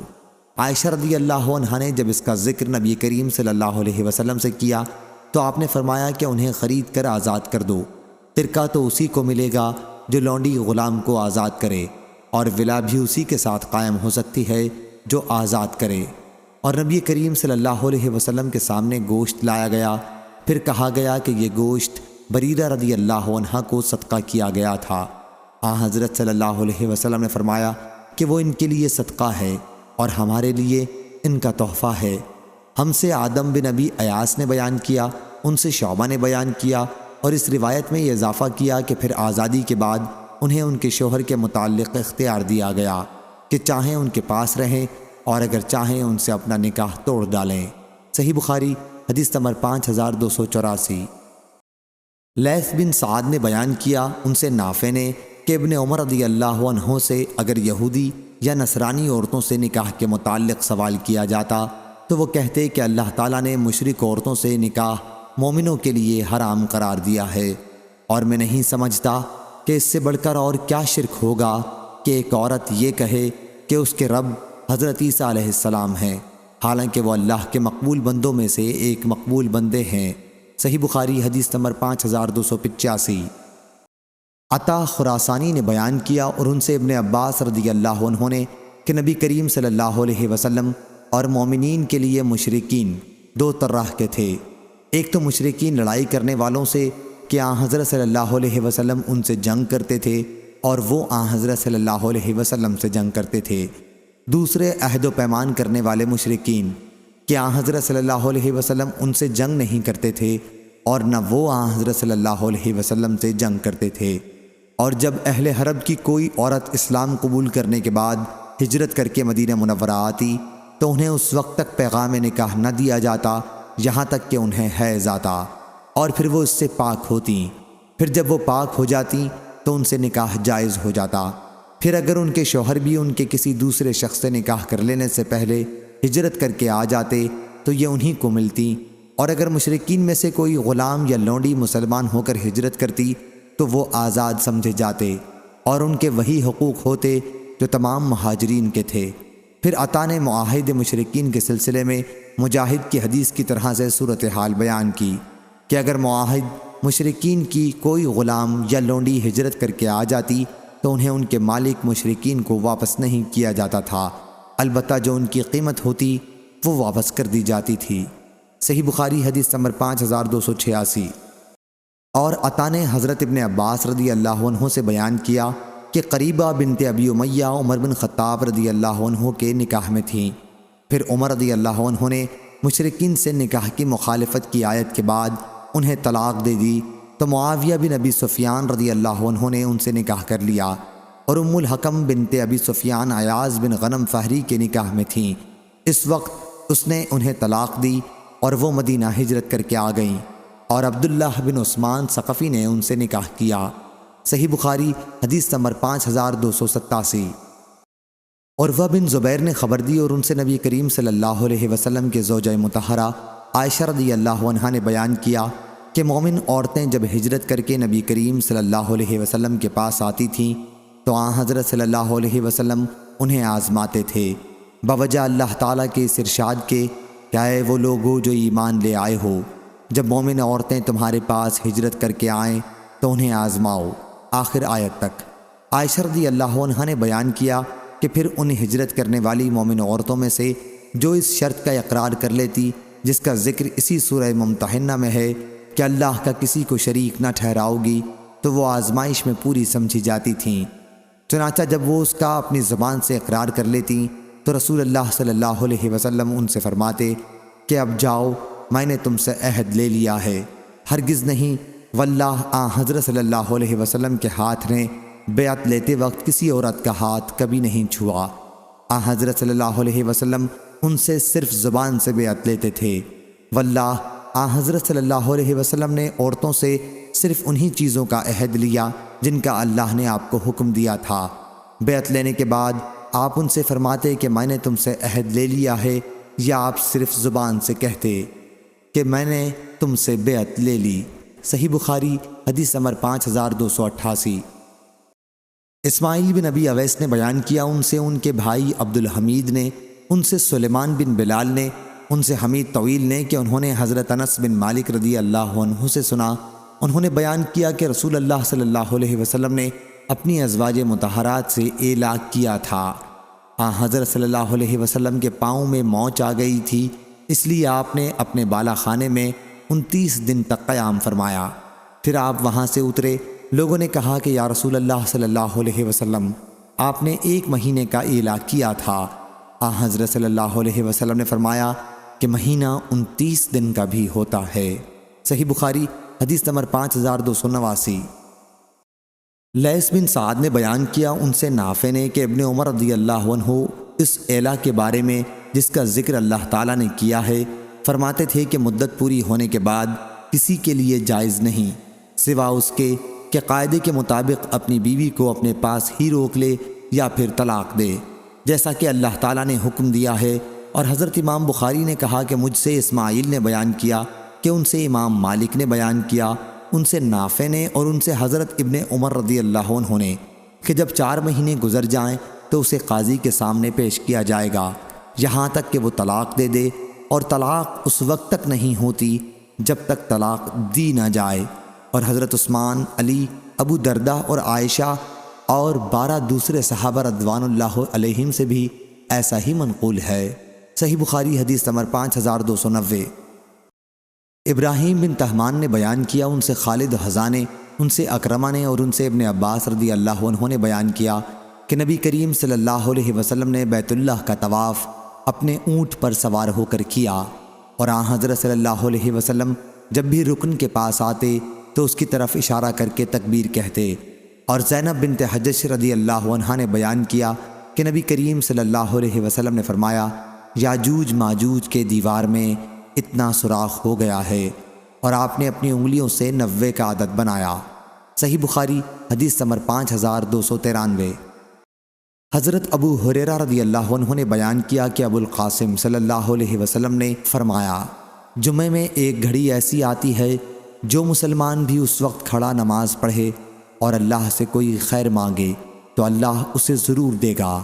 عائشہ رضی اللہ عنہا نے جب اس کا ذکر نبی کریم صلی اللہ علیہ وسلم سے کیا تو آپ نے فرمایا کہ انہیں خرید کر آزاد کر دو، ترکہ تو اسی کو ملے گا جو لونڈی غلام کو آزاد کرے، اور ولا بھی اسی کے ساتھ قائم ہو سکتی ہے جو آزاد کرے۔ اور نبی کریم صلی اللہ علیہ وسلم کے سامنے گوشت لایا گیا، پھر کہا گیا کہ یہ گوشت بریرہ رضی اللہ عنہا کو صدقہ کیا گیا تھا۔ حضرت صلی اللہ علیہ وسلم نے فرمایا کہ وہ ان کے لیے صدقہ ہے اور ہمارے لیے ان کا تحفہ ہے۔ ہم سے آدم بن ابی ایاس نے بیان کیا، ان سے شعبہ نے بیان کیا، اور اس روایت میں یہ اضافہ کیا کہ پھر آزادی کے بعد انہیں ان کے شوہر کے متعلق اختیار دیا گیا کہ چاہیں ان کے پاس رہیں اور اگر چاہیں ان سے اپنا نکاح توڑ ڈالیں۔ صحیح بخاری حدیث نمبر 5284۔ لیث بن سعد نے بیان کیا، ان سے نافع نے کہ ابن عمر رضی اللہ عنہ سے اگر یہودی یا نصرانی عورتوں سے نکاح کے متعلق سوال کیا جاتا تو وہ کہتے کہ اللہ تعالیٰ نے مشرک عورتوں سے نکاح مومنوں کے لیے حرام قرار دیا ہے، اور میں نہیں سمجھتا کہ اس سے بڑھ کر اور کیا شرک ہوگا کہ ایک عورت یہ کہے کہ اس کے رب حضرت عیسیٰ علیہ السلام ہیں، حالانکہ وہ اللہ کے مقبول بندوں میں سے ایک مقبول بندے ہیں۔ صحیح بخاری حدیث نمبر 5285۔ عطا خراسانی نے بیان کیا، اور ان سے ابن عباس رضی اللہ عنہ نے کہ نبی کریم صلی اللہ علیہ وسلم اور مومنین کے لیے مشرکین دو طرح کے تھے۔ ایک تو مشرکین لڑائی کرنے والوں سے کہ حضرت صلی اللہ علیہ وسلم ان سے جنگ کرتے تھے اور وہ حضرت صلی اللہ علیہ وسلم سے جنگ کرتے تھے۔ دوسرے عہد و پیمان کرنے والے مشرکین کہ حضرت صلی اللہ علیہ وسلم ان سے جنگ نہیں کرتے تھے اور نہ وہ حضرت صلی اللہ علیہ وسلم سے جنگ کرتے تھے۔ اور جب اہل حرب کی کوئی عورت اسلام قبول کرنے کے بعد ہجرت کر کے مدینہ منورہ آتی تو انہیں اس وقت تک پیغام نکاح نہ دیا جاتا یہاں تک کہ انہیں حیض آتا، اور پھر وہ اس سے پاک ہوتیں۔ پھر جب وہ پاک ہو جاتی تو ان سے نکاح جائز ہو جاتا۔ پھر اگر ان کے شوہر بھی ان کے کسی دوسرے شخص سے نکاح کر لینے سے پہلے ہجرت کر کے آ جاتے تو یہ انہی کو ملتی، اور اگر مشرکین میں سے کوئی غلام یا لونڈی مسلمان ہو کر ہجرت کرتی تو وہ آزاد سمجھے جاتے اور ان کے وہی حقوق ہوتے جو تمام مہاجرین کے تھے۔ پھر عطا نے معاہد مشرکین کے سلسلے میں مجاہد کی حدیث کی طرح سے صورتحال بیان کی کہ اگر معاہد مشرکین کی کوئی غلام یا لونڈی ہجرت کر کے آ جاتی تو انہیں ان کے مالک مشرکین کو واپس نہیں کیا جاتا تھا، البتہ جو ان کی قیمت ہوتی وہ واپس کر دی جاتی تھی۔ صحیح بخاری حدیث نمبر 5286۔ اور عطا نے حضرت ابن عباس رضی اللہ عنہ سے بیان کیا کہ قریبہ بنت ابی امیہ عمر بن خطاب رضی اللہ عنہ کے نکاح میں تھیں۔ پھر عمر رضی اللہ عنہ نے مشرکین سے نکاح کی مخالفت کی آیت کے بعد انہیں طلاق دے دی تو معاویہ بن ابی سفیان رضی اللہ عنہ نے ان سے نکاح کر لیا، اور ام الحکم بنت ابی سفیان ایاز بن غنم فہری کے نکاح میں تھیں۔ اس وقت اس نے انہیں طلاق دی اور وہ مدینہ ہجرت کر کے آ گئیں، اور عبداللہ بن عثمان ثقفی نے ان سے نکاح کیا۔ صحیح بخاری حدیث نمبر 5287۔ عروہ بن زبیر نے خبر دی، اور ان سے نبی کریم صلی اللہ علیہ وسلم کے زوجہ مطہرہ عائشہ رضی اللہ عنہا نے بیان کیا کہ مومن عورتیں جب ہجرت کر کے نبی کریم صلی اللہ علیہ وسلم کے پاس آتی تھیں تو حضرت صلی اللہ علیہ وسلم انہیں آزماتے تھے بوجہ اللہ تعالیٰ کے اس ارشاد کے کہ اے وہ لوگو جو ایمان لے آئے ہو، جب مومن عورتیں تمہارے پاس ہجرت کر کے آئیں تو انہیں آزماؤ، آخر آیت تک۔ عائشہ رضی اللہ عنہا نے بیان کیا کہ پھر ان ہجرت کرنے والی مومن عورتوں میں سے جو اس شرط کا اقرار کر لیتی جس کا ذکر اسی سورہ ممتحنہ میں ہے کہ اللہ کا کسی کو شریک نہ ٹھہراؤ گی، تو وہ آزمائش میں پوری سمجھی جاتی تھیں۔ چنانچہ جب وہ اس کا اپنی زبان سے اقرار کر لیتیں تو رسول اللہ صلی اللہ علیہ وسلم ان سے فرماتے کہ اب جاؤ، میں نے تم سے عہد لے لیا ہے۔ ہرگز نہیں، واللہ آن حضرت صلی اللہ علیہ وسلم کے ہاتھ نے بیعت لیتے وقت کسی عورت کا ہاتھ کبھی نہیں چھوا۔ آن حضرت صلی اللہ علیہ وسلم ان سے صرف زبان سے بیعت لیتے تھے۔ واللہ آن حضرت صلی اللہ علیہ وسلم نے عورتوں سے صرف انہی چیزوں کا عہد لیا جن کا اللہ نے آپ کو حکم دیا تھا۔ بیعت لینے کے بعد آپ ان سے فرماتے کہ میں نے تم سے عہد لے لیا ہے، یا آپ صرف زبان سے کہتے کہ میں نے تم سے بیعت لے لی۔ صحیح بخاری حدیث نمبر 5288۔ اسماعیل بن ابی اویس نے بیان کیا، ان سے ان کے بھائی عبد الحمید نے، ان سے سلیمان بن بلال نے، ان سے حمید طویل نے کہ انہوں نے حضرت انس بن مالک رضی اللہ عنہ سے سنا، انہوں نے بیان کیا کہ رسول اللہ صلی اللہ علیہ وسلم نے اپنی ازواج مطہرات سے اعلاق کیا تھا۔ حضرت صلی اللہ علیہ وسلم کے پاؤں میں موچ آ گئی تھی، اس لیے آپ نے اپنے بالا خانے میں 29 دن تک قیام فرمایا۔ پھر آپ وہاں سے اترے۔ لوگوں نے کہا کہ یا رسول اللہ صلی اللہ علیہ وسلم، آپ نے 1 مہینے کا اعلاق کیا تھا۔ حضرت صلی اللہ علیہ وسلم نے فرمایا کہ مہینہ 29 دن کا بھی ہوتا ہے۔ صحیح بخاری حدیث نمبر 5289۔ لیث بن سعد نے بیان کیا، ان سے نافع نے کہ ابن عمر رضی اللہ عنہ اس اعلاق کے بارے میں جس کا ذکر اللہ تعالیٰ نے کیا ہے فرماتے تھے کہ مدت پوری ہونے کے بعد کسی کے لیے جائز نہیں سوا اس کے کہ قاعدے کے مطابق اپنی بیوی کو اپنے پاس ہی روک لے یا پھر طلاق دے، جیسا کہ اللہ تعالیٰ نے حکم دیا ہے۔ اور حضرت امام بخاری نے کہا کہ مجھ سے اسماعیل نے بیان کیا کہ ان سے امام مالک نے بیان کیا، ان سے نافع نے اور ان سے حضرت ابن عمر رضی اللہ عنہ نے کہ جب 4 مہینے گزر جائیں تو اسے قاضی کے سامنے پیش کیا جائے گا یہاں تک کہ وہ طلاق دے دے، اور طلاق اس وقت تک نہیں ہوتی جب تک طلاق دی نہ جائے۔ اور حضرت عثمان، علی، ابو دردہ اور عائشہ اور 12 دوسرے صحابہ رضوان اللہ علیہم سے بھی ایسا ہی منقول ہے۔ صحیح بخاری حدیث نمبر 5290۔ ابراہیم بن تہمان نے بیان کیا، ان سے خالد حذا نے، ان سے اکرمہ نے اور ان سے ابن عباس رضی اللہ عنہ نے بیان کیا کہ نبی کریم صلی اللہ علیہ وسلم نے بیت اللہ کا طواف اپنے اونٹ پر سوار ہو کر کیا، اور حضرت صلی اللہ علیہ وسلم جب بھی رکن کے پاس آتے تو اس کی طرف اشارہ کر کے تکبیر کہتے۔ اور زینب بنت حجش رضی اللہ عنہا نے بیان کیا کہ نبی کریم صلی اللہ علیہ وسلم نے فرمایا، یاجوج ماجوج کے دیوار میں اتنا سوراخ ہو گیا ہے، اور آپ نے اپنی انگلیوں سے 90 کا عدد بنایا۔ صحیح بخاری حدیث نمبر 5293۔ حضرت ابو ہریرہ رضی اللہ عنہ نے بیان کیا کہ ابو القاسم صلی اللہ علیہ وسلم نے فرمایا، جمعے میں ایک گھڑی ایسی آتی ہے جو مسلمان بھی اس وقت کھڑا نماز پڑھے اور اللہ سے کوئی خیر مانگے تو اللہ اسے ضرور دے گا۔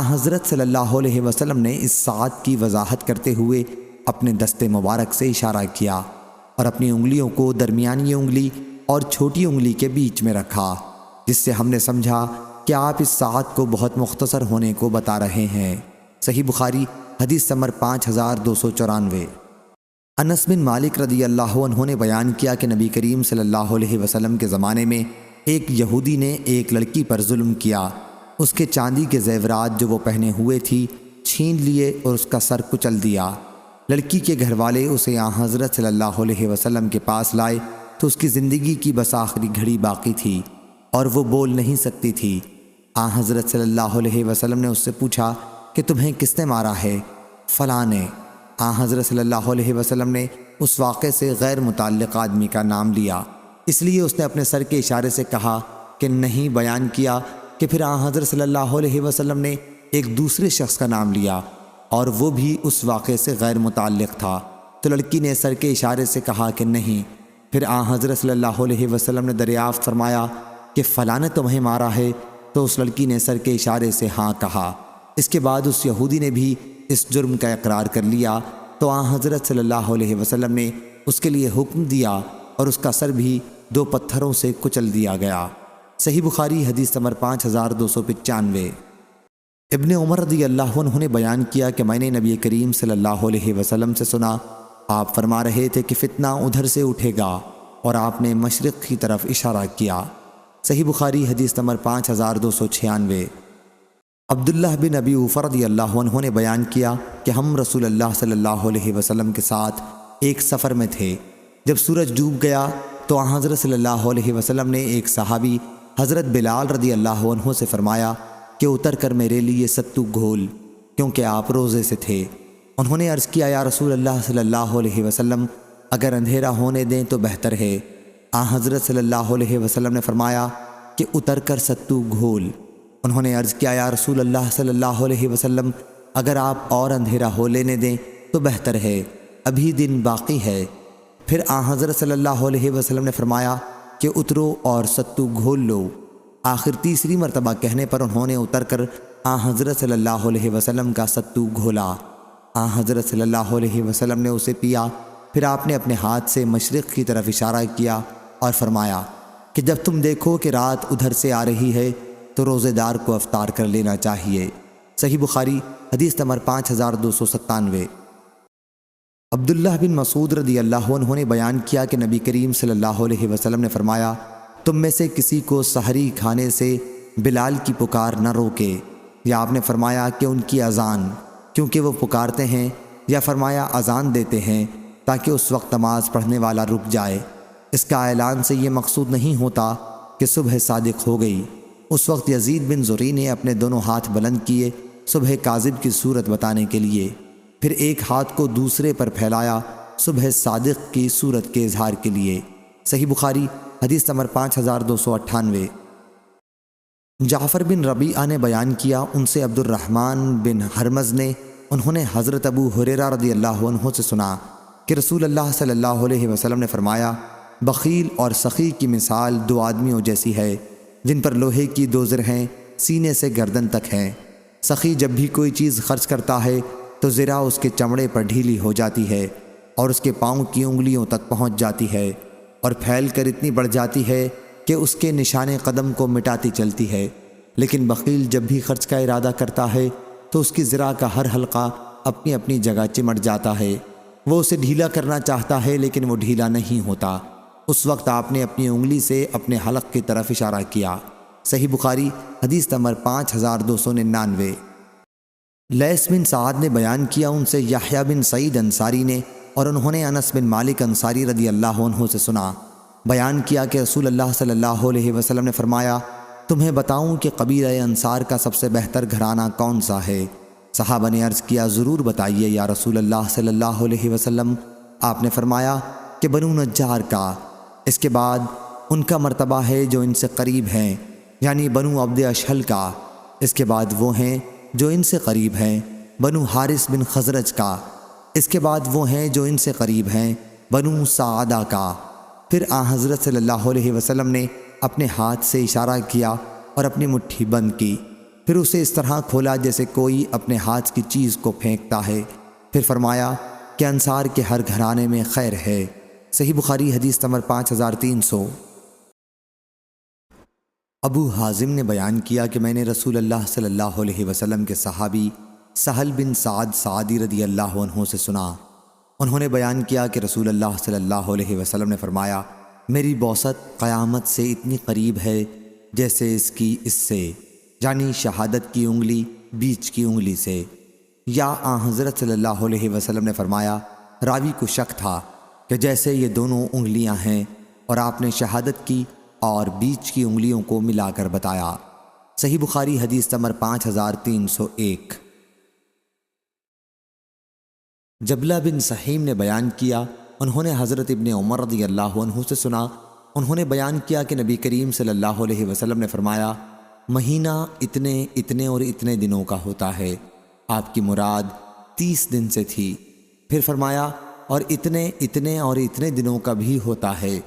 حضرت صلی اللہ علیہ وسلم نے اس ساعت کی وضاحت کرتے ہوئے اپنے دست مبارک سے اشارہ کیا اور اپنی انگلیوں کو درمیانی انگلی اور چھوٹی انگلی کے بیچ میں رکھا، جس سے ہم نے سمجھا کہ آپ اس ساعت کو بہت مختصر ہونے کو بتا رہے ہیں۔ صحیح بخاری حدیث نمبر 5294۔ انس بن مالک رضی اللہ عنہ نے بیان کیا کہ نبی کریم صلی اللہ علیہ وسلم کے زمانے میں ایک یہودی نے ایک لڑکی پر ظلم کیا، اس کے چاندی کے زیورات جو وہ پہنے ہوئے تھی چھین لیے اور اس کا سر کچل دیا۔ لڑکی کے گھر والے اسے حضرت صلی اللہ علیہ وسلم کے پاس لائے تو اس کی زندگی کی بس آخری گھڑی باقی تھی اور وہ بول نہیں سکتی تھی۔ حضرت صلی اللہ علیہ وسلم نے اس سے پوچھا کہ تمہیں کس نے مارا ہے؟ فلاں نے۔ حضرت صلی اللہ علیہ وسلم نے اس واقعے سے غیر متعلق آدمی کا نام لیا، اس لیے اس نے اپنے سر کے اشارے سے کہا کہ نہیں بیان کیا کہ پھر حضرت صلی اللہ علیہ وسلم نے ایک دوسرے شخص کا نام لیا اور وہ بھی اس واقعے سے غیر متعلق تھا، تو لڑکی نے سر کے اشارے سے کہا کہ نہیں۔ پھر حضرت صلی اللہ علیہ وسلم نے دریافت فرمایا کہ فلاں نے تمہیں مارا ہے؟ تو اس لڑکی نے سر کے اشارے سے ہاں کہا۔ اس کے بعد اس یہودی نے بھی اس جرم کا اقرار کر لیا تو حضرت صلی اللہ علیہ وسلم نے اس کے لیے حکم دیا اور اس کا سر بھی 2 پتھروں سے کچل دیا گیا۔ صحیح بخاری حدیث نمبر 5295۔ ابن عمر رضی اللہ عنہ نے بیان کیا کہ میں نے نبی کریم صلی اللہ علیہ وسلم سے سنا، آپ فرما رہے تھے کہ فتنہ ادھر سے اٹھے گا، اور آپ نے مشرق کی طرف اشارہ کیا۔ صحیح بخاری حدیث نمبر 5296۔ عبداللہ بن ابی اوفا رضی اللہ عنہ نے بیان کیا کہ ہم رسول اللہ صلی اللہ علیہ وسلم کے ساتھ ایک سفر میں تھے۔ جب سورج ڈوب گیا تو حضرت صلی اللہ علیہ وسلم نے ایک صحابی حضرت بلال رضی اللہ عنہ سے فرمایا کہ اتر کر میرے لیے ستو گھول، کیونکہ آپ روزے سے تھے۔ انہوں نے عرض کیا، یا رسول اللہ صلی اللہ علیہ وسلم، اگر اندھیرا ہونے دیں تو بہتر ہے۔ حضرت صلی اللہ علیہ وسلم نے فرمایا کہ اتر کر ستو گھول۔ انہوں نے عرض کیا، یا رسول اللہ صلی اللہ علیہ وسلم، اگر آپ اور اندھیرا ہو لینے دیں تو بہتر ہے، ابھی دن باقی ہے۔ پھر حضرت صلی اللہ علیہ وسلم نے فرمایا کہ اترو اور ستو گھول لو۔ آخر تیسری مرتبہ کہنے پر انہوں نے اتر کر حضرت صلی اللہ علیہ وسلم کا ستو گھولا۔ حضرت صلی اللہ علیہ وسلم نے اسے پیا۔ پھر آپ نے اپنے ہاتھ سے مشرق کی طرف اشارہ کیا اور فرمایا کہ جب تم دیکھو کہ رات ادھر سے آ رہی ہے تو روزے دار کو افطار کر لینا چاہیے۔ صحیح بخاری حدیث نمبر 5297۔ عبداللہ بن مسعود رضی اللہ عنہ نے بیان کیا کہ نبی کریم صلی اللہ علیہ وسلم نے فرمایا، تم میں سے کسی کو سحری کھانے سے بلال کی پکار نہ روکے، یا آپ نے فرمایا کہ ان کی اذان، کیونکہ وہ پکارتے ہیں، یا فرمایا اذان دیتے ہیں تاکہ اس وقت نماز پڑھنے والا رک جائے۔ اس کا اعلان سے یہ مقصود نہیں ہوتا کہ صبح صادق ہو گئی۔ اس وقت یزید بن زری نے اپنے دونوں ہاتھ بلند کیے صبح کاذب کی صورت بتانے کے لیے، پھر ایک ہاتھ کو دوسرے پر پھیلایا صبح صادق کی صورت کے اظہار کے لیے۔ صحیح بخاری حدیث نمبر 5298۔ جعفر بن ربیعہ نے بیان کیا، ان سے عبد الرحمن بن حرمز نے، انہوں نے حضرت ابو ہریرہ رضی اللہ عنہ سے سنا کہ رسول اللہ صلی اللہ علیہ وسلم نے فرمایا، بخیل اور سخی کی مثال دو آدمیوں جیسی ہے جن پر لوہے کی دو زر ہیں، سینے سے گردن تک ہیں۔ سخی جب بھی کوئی چیز خرچ کرتا ہے تو زرہ اس کے چمڑے پر ڈھیلی ہو جاتی ہے اور اس کے پاؤں کی انگلیوں تک پہنچ جاتی ہے اور پھیل کر اتنی بڑھ جاتی ہے کہ اس کے نشان قدم کو مٹاتی چلتی ہے۔ لیکن بخیل جب بھی خرچ کا ارادہ کرتا ہے تو اس کی زرہ کا ہر حلقہ اپنی اپنی جگہ چمٹ جاتا ہے۔ وہ اسے ڈھیلا کرنا چاہتا ہے لیکن وہ ڈھیلا نہیں ہوتا۔ اس وقت آپ نے اپنی انگلی سے اپنے حلق کی طرف اشارہ کیا۔ صحیح بخاری حدیث نمبر 5299۔ لیث بن سعد نے بیان کیا، ان سے یحییٰ بن سعید انصاری نے، اور انہوں نے انس بن مالک انصاری رضی اللہ عنہ سے سنا، بیان کیا کہ رسول اللہ صلی اللہ علیہ وسلم نے فرمایا، تمہیں بتاؤں کہ قبیلہ انصار کا سب سے بہتر گھرانہ کون سا ہے؟ صحابہ نے عرض کیا، ضرور بتائیے یا رسول اللہ صلی اللہ علیہ وسلم۔ آپ نے فرمایا کہ بنو نجار کا، اس کے بعد ان کا مرتبہ ہے جو ان سے قریب ہیں، یعنی بنو عبد اشہل کا، اس کے بعد وہ ہیں جو ان سے قریب ہیں، بنو حارث بن خزرج کا، اس کے بعد وہ ہیں جو ان سے قریب ہیں، بنو سعدہ کا۔ پھر حضرت صلی اللہ علیہ وسلم نے اپنے ہاتھ سے اشارہ کیا اور اپنی مٹھی بند کی، پھر اسے اس طرح کھولا جیسے کوئی اپنے ہاتھ کی چیز کو پھینکتا ہے، پھر فرمایا کہ انصار کے ہر گھرانے میں خیر ہے۔ صحیح بخاری حدیث نمبر 5300۔ ابو حازم نے بیان کیا کہ میں نے رسول اللہ صلی اللہ علیہ وسلم کے صحابی سہل بن سعد سعدی رضی اللہ عنہ سے سنا، انہوں نے بیان کیا کہ رسول اللہ صلی اللہ علیہ وسلم نے فرمایا، میری بوسط قیامت سے اتنی قریب ہے جیسے اس کی اس سے، یعنی شہادت کی انگلی بیچ کی انگلی سے۔ یا حضرت صلی اللہ علیہ وسلم نے فرمایا، راوی کو شک تھا کہ جیسے یہ دونوں انگلیاں ہیں، اور آپ نے شہادت کی اور بیچ کی انگلیوں کو ملا کر بتایا۔ صحیح بخاری حدیث نمبر 5301۔ جبلہ بن سحیم نے بیان کیا، انہوں نے حضرت ابن عمر رضی اللہ عنہ سے سنا، انہوں نے بیان کیا کہ نبی کریم صلی اللہ علیہ وسلم نے فرمایا، مہینہ اتنے اتنے اور اتنے دنوں کا ہوتا ہے، آپ کی مراد 30 دن سے تھی۔ پھر فرمایا، اور اتنے اتنے اور اتنے دنوں کا بھی ہوتا ہے،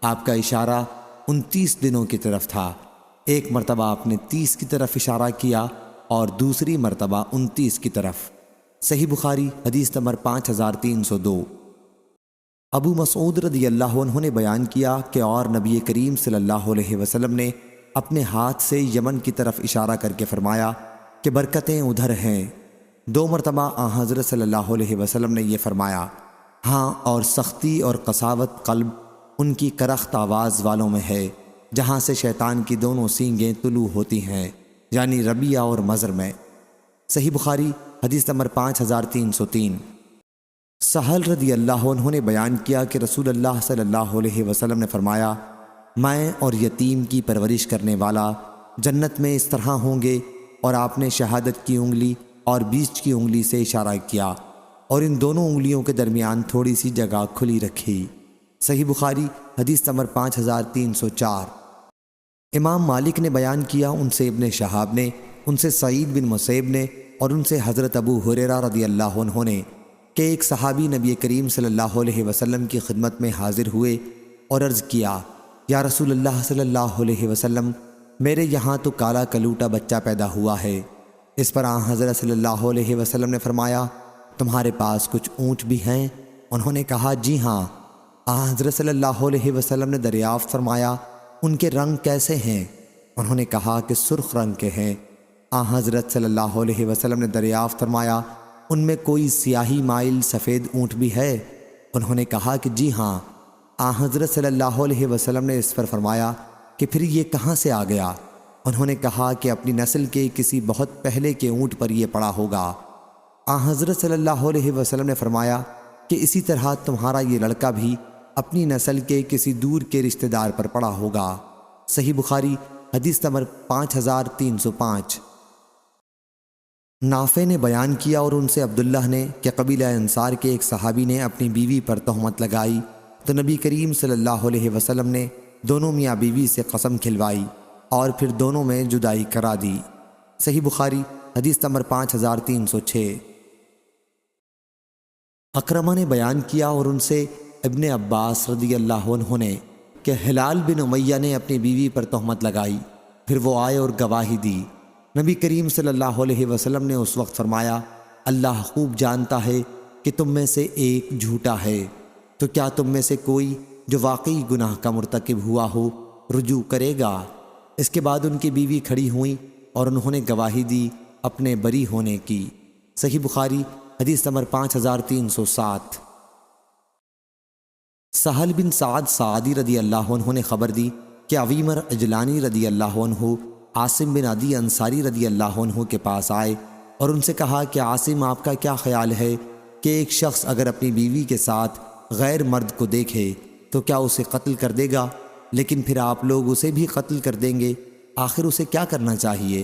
آپ کا اشارہ 29 دنوں کی طرف تھا۔ ایک مرتبہ آپ نے 30 کی طرف اشارہ کیا اور دوسری مرتبہ 29 کی طرف۔ صحیح بخاری حدیث نمبر 5302۔ ابو مسعود رضی اللہ عنہ نے بیان کیا کہ اور نبی کریم صلی اللہ علیہ وسلم نے اپنے ہاتھ سے یمن کی طرف اشارہ کر کے فرمایا، کہ برکتیں ادھر ہیں۔ 2 مرتبہ حضرت صلی اللہ علیہ وسلم نے یہ فرمایا، ہاں اور سختی اور قساوت قلب ان کی کرخت آواز والوں میں ہے جہاں سے شیطان کی دونوں سینگیں طلوع ہوتی ہیں، یعنی ربیہ اور مزر میں۔ صحیح بخاری حدیث نمبر 5303۔ سہل رضی اللہ عنہ نے بیان کیا کہ رسول اللہ صلی اللہ علیہ وسلم نے فرمایا، میں اور یتیم کی پرورش کرنے والا جنت میں اس طرح ہوں گے، اور آپ نے شہادت کی انگلی اور بیچ کی انگلی سے اشارہ کیا اور ان دونوں انگلیوں کے درمیان تھوڑی سی جگہ کھلی رکھی۔ صحیح بخاری حدیث نمبر 5304۔ امام مالک نے بیان کیا، ان سے ابن شہاب نے، ان سے سعید بن مسیب نے، اور ان سے حضرت ابو ہریرہ رضی اللہ عنہ نے کہ ایک صحابی نبی کریم صلی اللہ علیہ وسلم کی خدمت میں حاضر ہوئے اور عرض کیا، یا رسول اللہ صلی اللہ علیہ وسلم، میرے یہاں تو کالا کلوٹا بچہ پیدا ہوا ہے۔ اس پر حضرت صلی اللہ علیہ وسلم نے فرمایا، تمہارے پاس کچھ اونٹ بھی ہیں؟ انہوں نے کہا، جی ہاں۔ حضرت صلی اللہ علیہ وسلم نے دریافت فرمایا، ان کے رنگ کیسے ہیں؟ انہوں نے کہا کہ سرخ رنگ کے ہیں۔ حضرت صلی اللہ علیہ وسلم نے دریافت فرمایا، ان میں کوئی سیاہی مائل سفید اونٹ بھی ہے؟ انہوں نے کہا کہ جی ہاں۔ حضرت صلی اللہ علیہ وسلم نے اس پر فرمایا کہ پھر یہ کہاں سے آ گیا؟ انہوں نے کہا کہ اپنی نسل کے کسی بہت پہلے کے اونٹ پر یہ پڑا ہوگا۔ حضرت صلی اللہ علیہ وسلم نے فرمایا کہ اسی طرح تمہارا یہ لڑکا بھی اپنی نسل کے کسی دور کے رشتہ دار پر پڑا ہوگا۔ صحیح بخاری حدیث نمبر 5305۔ نافع نے بیان کیا اور ان سے عبداللہ نے کہ قبیلہ انصار کے ایک صحابی نے اپنی بیوی پر تہمت لگائی تو نبی کریم صلی اللہ علیہ وسلم نے دونوں میاں بیوی سے قسم کھلوائی اور پھر دونوں میں جدائی کرا دی۔ صحیح بخاری حدیث نمبر 5306۔ اکرمہ نے بیان کیا اور ان سے ابن عباس رضی اللہ عنہ نے کہ ہلال بن امیہ نے اپنی بیوی پر تہمت لگائی، پھر وہ آئے اور گواہی دی۔ نبی کریم صلی اللہ علیہ وسلم نے اس وقت فرمایا، اللہ خوب جانتا ہے کہ تم میں سے ایک جھوٹا ہے، تو کیا تم میں سے کوئی جو واقعی گناہ کا مرتکب ہوا ہو رجوع کرے گا؟ اس کے بعد ان کی بیوی کھڑی ہوئیں اور انہوں نے گواہی دی اپنے بری ہونے کی۔ صحیح بخاری حدیث نمبر 5307۔ سہل بن سعد سعدی رضی اللہ عنہ نے خبر دی کہ عویمر عجلانی رضی اللہ عنہ عاصم بن عدی انصاری رضی اللہ عنہ کے پاس آئے اور ان سے کہا کہ عاصم، آپ کا کیا خیال ہے کہ ایک شخص اگر اپنی بیوی کے ساتھ غیر مرد کو دیکھے تو کیا اسے قتل کر دے گا، لیکن پھر آپ لوگ اسے بھی قتل کر دیں گے، آخر اسے کیا کرنا چاہیے؟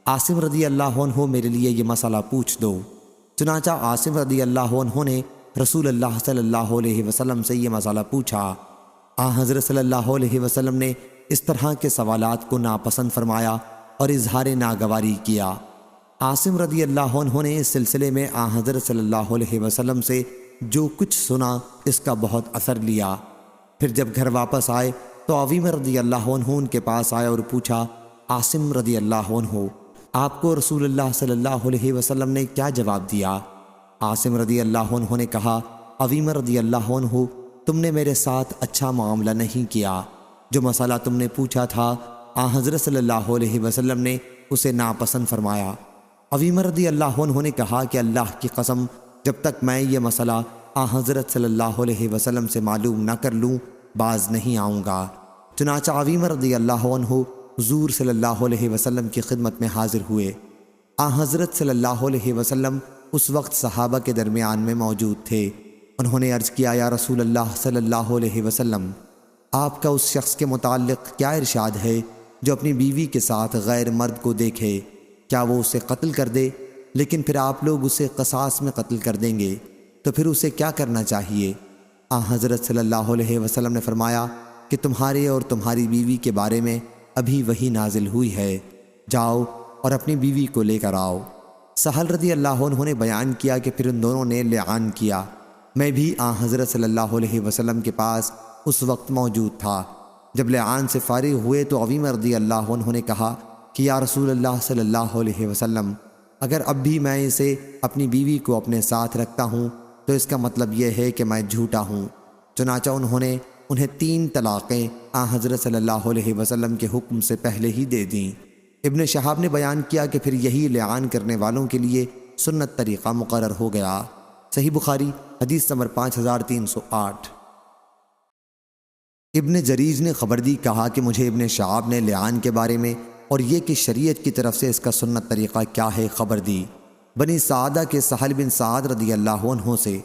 عاصم رضی اللہ عنہ، میرے لیے یہ مسئلہ پوچھ دو۔ چنانچہ عاصم رضی اللہ عنہ نے رسول اللہ صلی اللہ علیہ وسلم سے یہ مسئلہ پوچھا۔ حضرت صلی اللہ علیہ وسلم نے اس طرح کے سوالات کو ناپسند فرمایا اور اظہار ناگواری کیا۔ عاصم رضی اللہ عنہ نے اس سلسلے میں حضرت صلی اللہ علیہ وسلم سے جو کچھ سنا اس کا بہت اثر لیا۔ پھر جب گھر واپس آئے تو عویمر رضی اللہ عنہ ان کے پاس آئے اور پوچھا، عاصم رضی اللہ عنہ، آپ کو رسول اللہ صلی اللہ علیہ وسلم نے کیا جواب دیا؟ عاصم رضی اللہ عنہ نے کہا، عویمر رضی اللہ عنہ، تم نے میرے ساتھ اچھا معاملہ نہیں کیا، جو مسئلہ تم نے پوچھا تھا حضرت صلی اللہ علیہ وسلم نے اسے ناپسند فرمایا۔ عویمر رضی اللہ عنہ نے کہا کہ اللہ کی قسم، جب تک میں یہ مسئلہ حضرت صلی اللہ علیہ وسلم سے معلوم نہ کر لوں باز نہیں آؤں گا۔ چنانچہ عویمر رضی اللہ عنہ حضور صلی اللہ علیہ وسلم کی خدمت میں حاضر ہوئے۔ حضرت صلی اللہ علیہ وسلم اس وقت صحابہ کے درمیان میں موجود تھے۔ انہوں نے عرض کیا، یا رسول اللہ صلی اللہ علیہ وسلم، آپ کا اس شخص کے متعلق کیا ارشاد ہے جو اپنی بیوی کے ساتھ غیر مرد کو دیکھے؟ کیا وہ اسے قتل کر دے، لیکن پھر آپ لوگ اسے قصاص میں قتل کر دیں گے، تو پھر اسے کیا کرنا چاہیے؟ حضرت صلی اللہ علیہ وسلم نے فرمایا کہ تمہارے اور تمہاری بیوی کے بارے میں ابھی وحی نازل ہوئی ہے، جاؤ اور اپنی بیوی کو لے کر آؤ۔ سہل رضی اللہ عنہ نے بیان کیا کہ پھر ان دونوں نے لعان کیا۔ میں بھی حضرت صلی اللہ علیہ وسلم کے پاس اس وقت موجود تھا۔ جب لعان سے فارغ ہوئے تو عویمر رضی اللہ عنہ نے کہا کہ یا رسول اللہ صلی اللہ علیہ وسلم، اگر اب بھی میں اسے اپنی بیوی کو اپنے ساتھ رکھتا ہوں تو اس کا مطلب یہ ہے کہ میں جھوٹا ہوں۔ چنانچہ انہوں نے انہیں 3 طلاقیں حضرت صلی اللہ علیہ وسلم کے حکم سے پہلے ہی دے دیں۔ ابن شہاب نے بیان کیا کہ پھر یہی لعان کرنے والوں کے لیے سنت طریقہ مقرر ہو گیا۔ صحیح بخاری حدیث نمبر 5308۔ ابن جریج نے خبر دی، کہا کہ مجھے ابن شہاب نے لعان کے بارے میں اور یہ کہ شریعت کی طرف سے اس کا سنت طریقہ کیا ہے خبر دی۔ بنی سعدہ کے سہل بن سعد رضی اللہ عنہ سے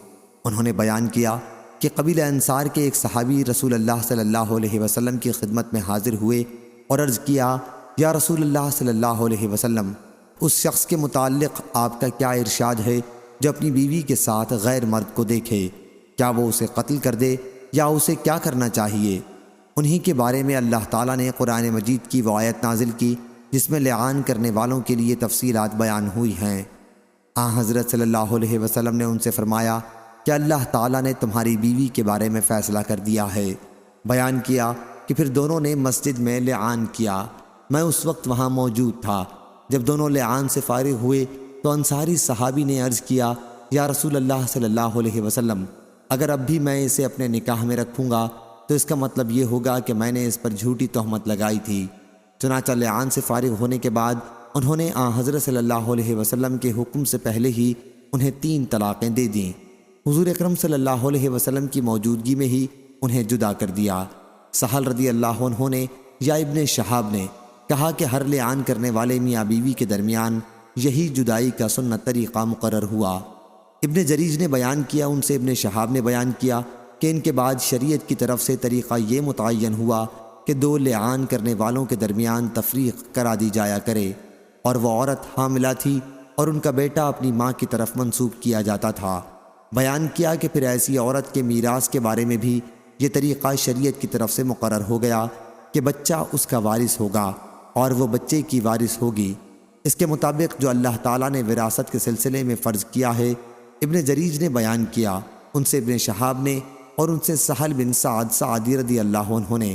انہوں نے بیان کیا کہ قبیلہ انصار کے ایک صحابی رسول اللہ صلی اللہ علیہ وسلم کی خدمت میں حاضر ہوئے اور عرض کیا، یا رسول اللہ صلی اللہ علیہ وسلم، اس شخص کے متعلق آپ کا کیا ارشاد ہے جو اپنی بیوی کے ساتھ غیر مرد کو دیکھے؟ کیا وہ اسے قتل کر دے یا اسے کیا کرنا چاہیے؟ انہی کے بارے میں اللہ تعالیٰ نے قرآن مجید کی وہ آیت نازل کی جس میں لعان کرنے والوں کے لیے تفصیلات بیان ہوئی ہیں۔ حضرت صلی اللہ علیہ وسلم نے ان سے فرمایا کہ اللہ تعالیٰ نے تمہاری بیوی کے بارے میں فیصلہ کر دیا ہے۔ بیان کیا کہ پھر دونوں نے مسجد میں لعان کیا۔ میں اس وقت وہاں موجود تھا۔ جب دونوں لعان سے فارغ ہوئے تو انصاری صحابی نے عرض کیا، یا رسول اللہ صلی اللہ علیہ وسلم، اگر اب بھی میں اسے اپنے نکاح میں رکھوں گا تو اس کا مطلب یہ ہوگا کہ میں نے اس پر جھوٹی تہمت لگائی تھی۔ چنانچہ لعان سے فارغ ہونے کے بعد انہوں نے حضرت صلی اللہ علیہ وسلم کے حکم سے پہلے ہی انہیں 3 طلاقیں دے دیں۔ حضور اکرم صلی اللہ علیہ وسلم کی موجودگی میں ہی انہیں جدا کر دیا۔ سہل رضی اللہ عنہ نے یا ابن شہاب نے کہا کہ ہر لعان کرنے والے میاں بیوی کے درمیان یہی جدائی کا سنت طریقہ مقرر ہوا۔ ابن جریج نے بیان کیا، ان سے ابن شہاب نے بیان کیا کہ ان کے بعد شریعت کی طرف سے طریقہ یہ متعین ہوا کہ 2 لعان کرنے والوں کے درمیان تفریق کرا دی جایا کرے، اور وہ عورت حاملہ تھی اور ان کا بیٹا اپنی ماں کی طرف منسوب کیا جاتا تھا۔ بیان کیا کہ پھر ایسی عورت کے میراث کے بارے میں بھی یہ طریقہ شریعت کی طرف سے مقرر ہو گیا کہ بچہ اس کا وارث ہوگا اور وہ بچے کی وارث ہوگی۔ اس کے مطابق جو اللہ تعالیٰ نے وراثت کے سلسلے میں فرض کیا ہے، ابن جریج نے بیان کیا، ان سے ابن شہاب نے اور ان سے سہل بن سعد سعدی رضی اللہ عنہ نے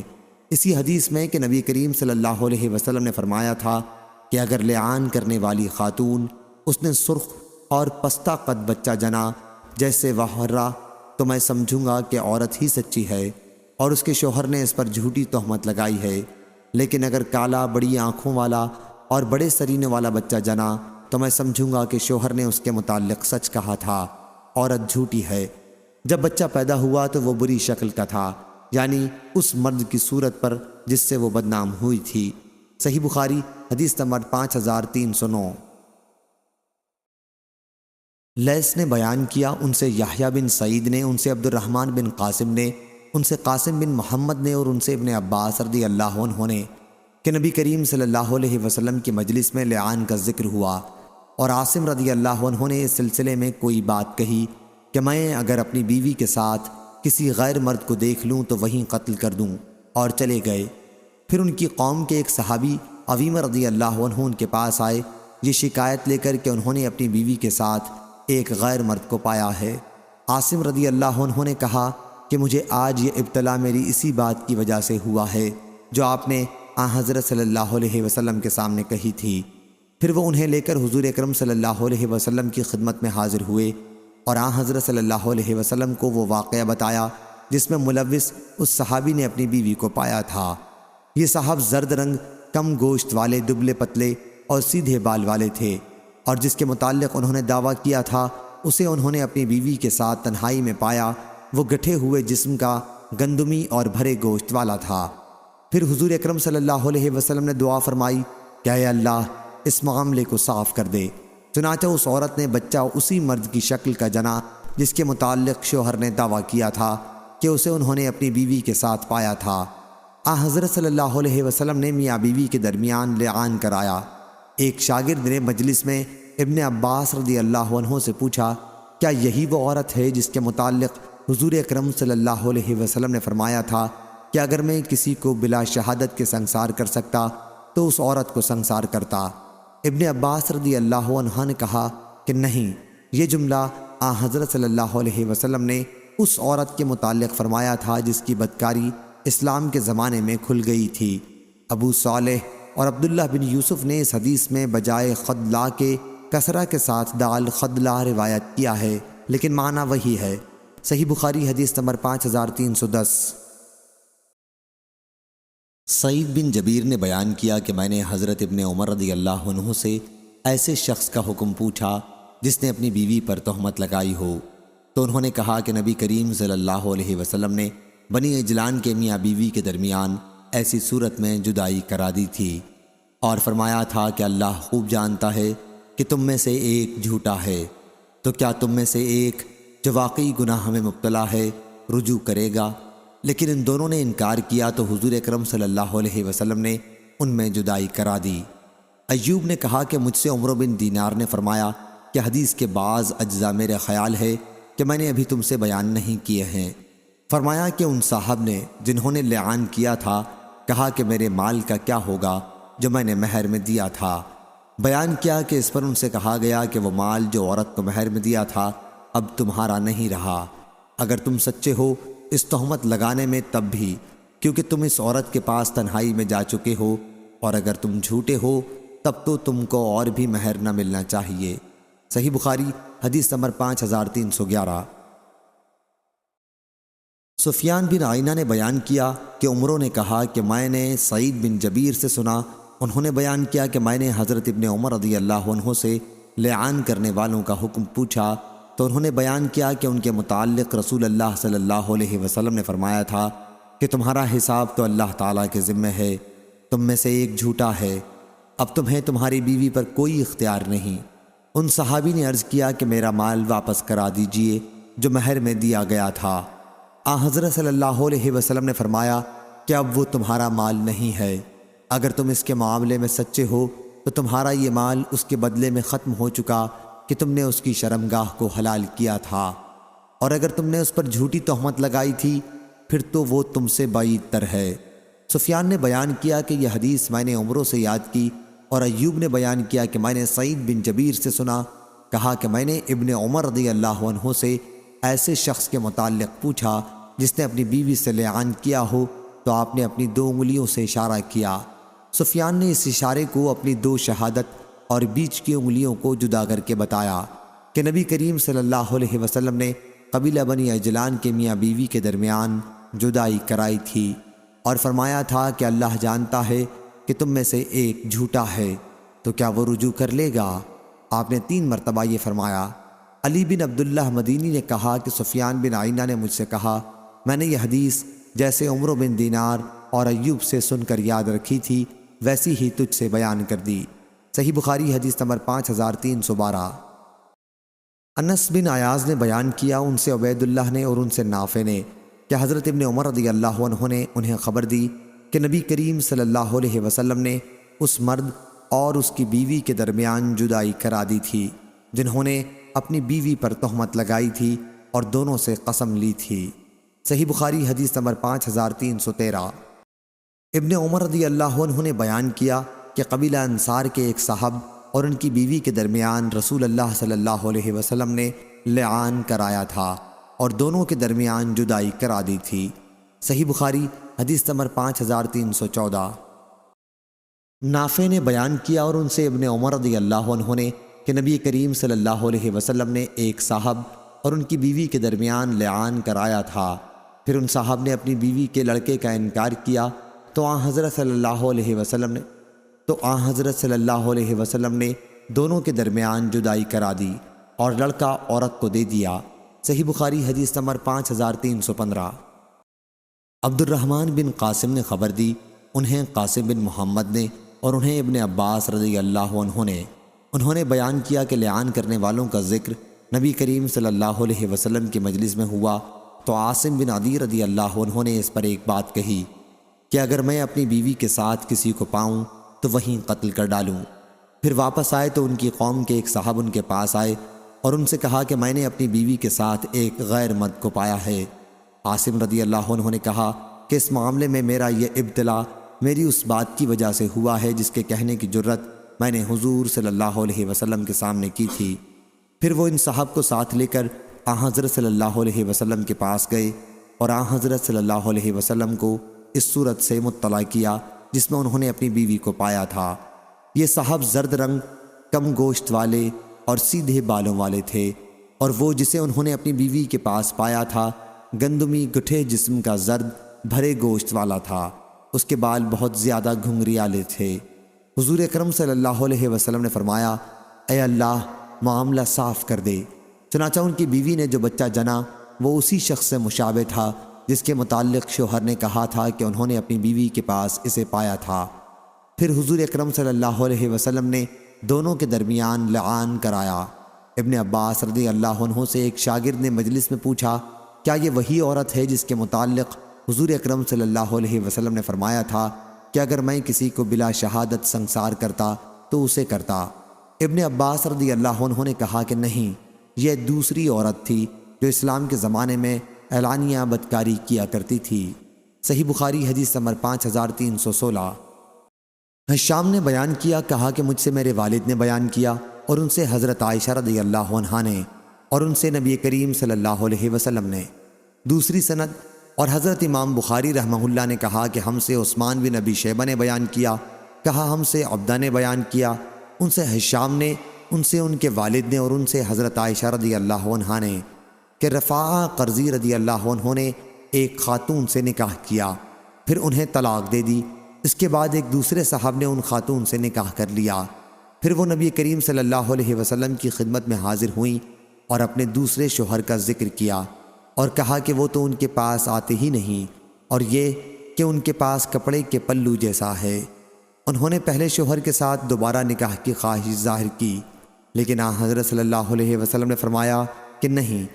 اسی حدیث میں کہ نبی کریم صلی اللہ علیہ وسلم نے فرمایا تھا کہ اگر لعان کرنے والی خاتون اس نے سرخ اور پستہ قد بچہ جنا جیسے وحرہ، تو میں سمجھوں گا کہ عورت ہی سچی ہے اور اس کے شوہر نے اس پر جھوٹی تہمت لگائی ہے، لیکن اگر کالا بڑی آنکھوں والا اور بڑے سرینے والا بچہ جنا تو میں سمجھوں گا کہ شوہر نے اس کے متعلق سچ کہا تھا، عورت جھوٹی ہے۔ جب بچہ پیدا ہوا تو وہ بری شکل کا تھا، یعنی اس مرد کی صورت پر جس سے وہ بدنام ہوئی تھی۔ صحیح بخاری حدیث نمبر 5309۔ لیث نے بیان کیا، ان سے یحییٰ بن سعید نے، ان سے عبد الرحمن بن قاسم نے، ان سے قاسم بن محمد نے اور ان سے ابن عباس رضی اللہ عنہ نے کہ نبی کریم صلی اللہ علیہ وسلم کی مجلس میں لعان کا ذکر ہوا اور عاصم رضی اللہ عنہ نے اس سلسلے میں کوئی بات کہی کہ میں اگر اپنی بیوی کے ساتھ کسی غیر مرد کو دیکھ لوں تو وہیں قتل کر دوں، اور چلے گئے۔ پھر ان کی قوم کے ایک صحابی عویمہ رضی اللہ عنہ ان کے پاس آئے یہ شکایت لے کر کہ انہوں نے اپنی بیوی کے ساتھ ایک غیر مرد کو پایا ہے۔ عاصم رضی اللہ عنہ نے کہا کہ مجھے آج یہ ابتلا میری اسی بات کی وجہ سے ہوا ہے جو آپ نے حضرت صلی اللہ علیہ وسلم کے سامنے کہی تھی۔ پھر وہ انہیں لے کر حضور اکرم صلی اللہ علیہ وسلم کی خدمت میں حاضر ہوئے اور حضرت صلی اللہ علیہ وسلم کو وہ واقعہ بتایا جس میں ملوث اس صحابی نے اپنی بیوی کو پایا تھا۔ یہ صاحب زرد رنگ، کم گوشت والے، دبلے پتلے اور سیدھے بال والے تھے، اور جس کے متعلق انہوں نے دعویٰ کیا تھا اسے انہوں نے اپنی بیوی کے ساتھ تنہائی میں پایا۔ وہ گٹھے ہوئے جسم کا، گندمی اور بھرے گوشت والا تھا۔ پھر حضور اکرم صلی اللہ علیہ وسلم نے دعا فرمائی کہ اے اللہ اس معاملے کو صاف کر دے۔ چنانچہ اس عورت نے بچہ اسی مرد کی شکل کا جنا جس کے متعلق شوہر نے دعویٰ کیا تھا کہ اسے انہوں نے اپنی بیوی کے ساتھ پایا تھا۔ حضرت صلی اللہ علیہ وسلم نے میاں بیوی کے درمیان لعان کرایا۔ ایک شاگرد نے مجلس میں ابن عباس رضی اللہ عنہ سے پوچھا، کیا یہی وہ عورت ہے جس کے متعلق حضور اکرم صلی اللہ علیہ وسلم نے فرمایا تھا کہ اگر میں کسی کو بلا شہادت کے سنسار کر سکتا تو اس عورت کو سنسار کرتا؟ ابن عباس رضی اللہ عنہ نے کہا کہ نہیں، یہ جملہ حضرت صلی اللہ علیہ وسلم نے اس عورت کے متعلق فرمایا تھا جس کی بدکاری اسلام کے زمانے میں کھل گئی تھی۔ ابو صالح اور عبداللہ بن یوسف نے اس حدیث میں بجائے خدلا کے کسرہ کے ساتھ دال خدلا روایت کیا ہے، لیکن معنی وہی ہے۔ صحیح بخاری حدیث نمبر 5310۔ سعید بن جبیر نے بیان کیا کہ میں نے حضرت ابن عمر رضی اللہ عنہ سے ایسے شخص کا حکم پوچھا جس نے اپنی بیوی پر تہمت لگائی ہو، تو انہوں نے کہا کہ نبی کریم صلی اللہ علیہ وسلم نے بنی عجلان کے میاں بیوی کے درمیان ایسی صورت میں جدائی کرا دی تھی، اور فرمایا تھا کہ اللہ خوب جانتا ہے کہ تم میں سے ایک جھوٹا ہے، تو کیا تم میں سے ایک جو واقعی گناہ میں مبتلا ہے رجوع کرے گا؟ لیکن ان دونوں نے انکار کیا تو حضور اکرم صلی اللہ علیہ وسلم نے ان میں جدائی کرا دی۔ ایوب نے کہا کہ مجھ سے عمرو بن دینار نے فرمایا کہ حدیث کے بعض اجزاء میرے خیال ہے کہ میں نے ابھی تم سے بیان نہیں کیے ہیں۔ فرمایا کہ ان صاحب نے جنہوں نے لعان کیا تھا کہا کہ میرے مال کا کیا ہوگا جو میں نے مہر میں دیا تھا۔ بیان کیا کہ اس پر ان سے کہا گیا کہ وہ مال جو عورت کو مہر میں دیا تھا اب تمہارا نہیں رہا، اگر تم سچے ہو اس تہمت لگانے میں تب بھی، کیونکہ تم اس عورت کے پاس تنہائی میں جا چکے ہو، اور اگر تم جھوٹے ہو تب تو تم کو اور بھی مہر نہ ملنا چاہیے۔ صحیح بخاری حدیث نمبر 5311۔ سفیان بن عینہ نے بیان کیا کہ عمروں نے کہا کہ میں نے سعید بن جبیر سے سنا، انہوں نے بیان کیا کہ میں نے حضرت ابن عمر رضی اللہ عنہ سے لعان کرنے والوں کا حکم پوچھا، تو انہوں نے بیان کیا کہ ان کے متعلق رسول اللہ صلی اللہ علیہ وسلم نے فرمایا تھا کہ تمہارا حساب تو اللہ تعالیٰ کے ذمہ ہے، تم میں سے ایک جھوٹا ہے، اب تمہیں تمہاری بیوی پر کوئی اختیار نہیں۔ ان صحابی نے عرض کیا کہ میرا مال واپس کرا دیجئے جو مہر میں دیا گیا تھا۔ حضرت صلی اللہ علیہ وسلم نے فرمایا کہ اب وہ تمہارا مال نہیں ہے، اگر تم اس کے معاملے میں سچے ہو تو تمہارا یہ مال اس کے بدلے میں ختم ہو چکا کہ تم نے اس کی شرمگاہ کو حلال کیا تھا، اور اگر تم نے اس پر جھوٹی تہمت لگائی تھی پھر تو وہ تم سے بعید تر ہے۔ سفیان نے بیان کیا کہ یہ حدیث میں نے عمروں سے یاد کی، اور ایوب نے بیان کیا کہ میں نے سعید بن جبیر سے سنا، کہا کہ میں نے ابن عمر رضی اللہ عنہ سے ایسے شخص کے متعلق پوچھا جس نے اپنی بیوی سے لعان کیا ہو، تو آپ نے اپنی 2 انگلیوں سے اشارہ کیا۔ سفیان نے اس اشارے کو اپنی 2 شہادت اور بیچ کی انگلیوں کو جدا کر کے بتایا کہ نبی کریم صلی اللہ علیہ وسلم نے قبیلہ بنی عجلان کے میاں بیوی کے درمیان جدائی کرائی تھی، اور فرمایا تھا کہ اللہ جانتا ہے کہ تم میں سے ایک جھوٹا ہے، تو کیا وہ رجوع کر لے گا؟ آپ نے 3 مرتبہ یہ فرمایا۔ علی بن عبداللہ مدینی نے کہا کہ سفیان بن عینہ نے مجھ سے کہا، میں نے یہ حدیث جیسے عمرو بن دینار اور ایوب سے سن کر یاد رکھی تھی ویسی ہی تجھ سے بیان کر دی۔ صحیح بخاری حدیث نمبر 5312۔ انس بن عیاض نے بیان کیا ان سے عبید اللہ نے اور ان سے نافع نے کہ حضرت ابن عمر رضی اللہ عنہ نے انہیں خبر دی کہ نبی کریم صلی اللہ علیہ وسلم نے اس مرد اور اس کی بیوی کے درمیان جدائی کرا دی تھی جنہوں نے اپنی بیوی پر تہمت لگائی تھی اور دونوں سے قسم لی تھی۔ صحیح بخاری حدیث نمبر 5313۔ ابن عمر رضی اللہ عنہ نے بیان کیا کہ قبیلہ انصار کے ایک صاحب اور ان کی بیوی کے درمیان رسول اللہ صلی اللہ علیہ وسلم نے لعان کرایا تھا اور دونوں کے درمیان جدائی کرا دی تھی۔ صحیح بخاری حدیث نمبر 5314۔ نافع نے بیان کیا اور ان سے ابن عمر رضی اللہ عنہ نے کہ نبی کریم صلی اللہ علیہ وسلم نے ایک صاحب اور ان کی بیوی کے درمیان لعان کرایا تھا، پھر ان صاحب نے اپنی بیوی کے لڑکے کا انکار کیا تو حضرت صلی اللہ علیہ وسلم نے دونوں کے درمیان جدائی کرا دی اور لڑکا عورت کو دے دیا۔ صحیح بخاری حدیث نمبر 5315۔ عبد الرحمن بن قاسم نے خبر دی، انہیں قاسم بن محمد نے اور انہیں ابن عباس رضی اللہ عنہ نے، انہوں نے بیان کیا کہ لعان کرنے والوں کا ذکر نبی کریم صلی اللہ علیہ وسلم کی مجلس میں ہوا تو عاصم بن عدی رضی اللہ عنہ نے اس پر ایک بات کہی کہ اگر میں اپنی بیوی کے ساتھ کسی کو پاؤں تو وہیں قتل کر ڈالوں۔ پھر واپس آئے تو ان کی قوم کے ایک صاحب ان کے پاس آئے اور ان سے کہا کہ میں نے اپنی بیوی کے ساتھ ایک غیر مرد کو پایا ہے۔ عاصم رضی اللہ عنہ نے کہا کہ اس معاملے میں میرا یہ ابتلا میری اس بات کی وجہ سے ہوا ہے جس کے کہنے کی جرت میں نے حضور صلی اللہ علیہ وسلم کے سامنے کی تھی۔ پھر وہ ان صاحب کو ساتھ لے کر حضرت صلی اللہ علیہ وسلم کے پاس گئے اور حضرت صلی اللہ علیہ وسلم کو اس صورت سے مطلع کیا جس میں انہوں نے اپنی بیوی کو پایا تھا۔ یہ صاحب زرد رنگ، کم گوشت والے اور سیدھے بالوں والے تھے، اور وہ جسے انہوں نے اپنی بیوی کے پاس پایا تھا گندمی گٹھے جسم کا زرد بھرے گوشت والا تھا، اس کے بال بہت زیادہ گھنگریالے تھے۔ حضور اکرم صلی اللہ علیہ وسلم نے فرمایا، اے اللہ معاملہ صاف کر دے۔ چنانچہ ان کی بیوی نے جو بچہ جنا وہ اسی شخص سے مشابہ تھا جس کے متعلق شوہر نے کہا تھا کہ انہوں نے اپنی بیوی کے پاس اسے پایا تھا۔ پھر حضور اکرم صلی اللہ علیہ وسلم نے دونوں کے درمیان لعان کرایا۔ ابن عباس رضی اللہ عنہ سے ایک شاگرد نے مجلس میں پوچھا، کیا یہ وہی عورت ہے جس کے متعلق حضور اکرم صلی اللہ علیہ وسلم نے فرمایا تھا کہ اگر میں کسی کو بلا شہادت سنسار کرتا تو اسے کرتا؟ ابن عباس رضی اللہ عنہ نے کہا کہ نہیں، یہ دوسری عورت تھی جو اسلام کے زمانے میں اعلانیہ بدکاری کیا کرتی تھی۔ صحیح بخاری حدیث نمبر 5316۔ حشام نے بیان کیا، کہا کہ مجھ سے میرے والد نے بیان کیا اور ان سے حضرت عائشہ رضی اللہ عنہا نے اور ان سے نبی کریم صلی اللہ علیہ وسلم نے۔ دوسری سند اور حضرت امام بخاری رحمہ اللہ نے کہا کہ ہم سے عثمان بن ابی شیبہ نے بیان کیا، کہا ہم سے عبدہ نے بیان کیا، ان سے حشام نے، ان سے ان کے والد نے اور ان سے حضرت عائشہ رضی اللہ عنہا نے کہ رفاعہ قرظی رضی اللہ عنہ نے ایک خاتون سے نکاح کیا، پھر انہیں طلاق دے دی۔ اس کے بعد ایک دوسرے صاحب نے ان خاتون سے نکاح کر لیا، پھر وہ نبی کریم صلی اللہ علیہ وسلم کی خدمت میں حاضر ہوئیں اور اپنے دوسرے شوہر کا ذکر کیا اور کہا کہ وہ تو ان کے پاس آتے ہی نہیں، اور یہ کہ ان کے پاس کپڑے کے پلو جیسا ہے۔ انہوں نے پہلے شوہر کے ساتھ دوبارہ نکاح کی خواہش ظاہر کی، لیکن حضرت صلی اللہ علیہ وسلم نے فرمایا کہ نہیں،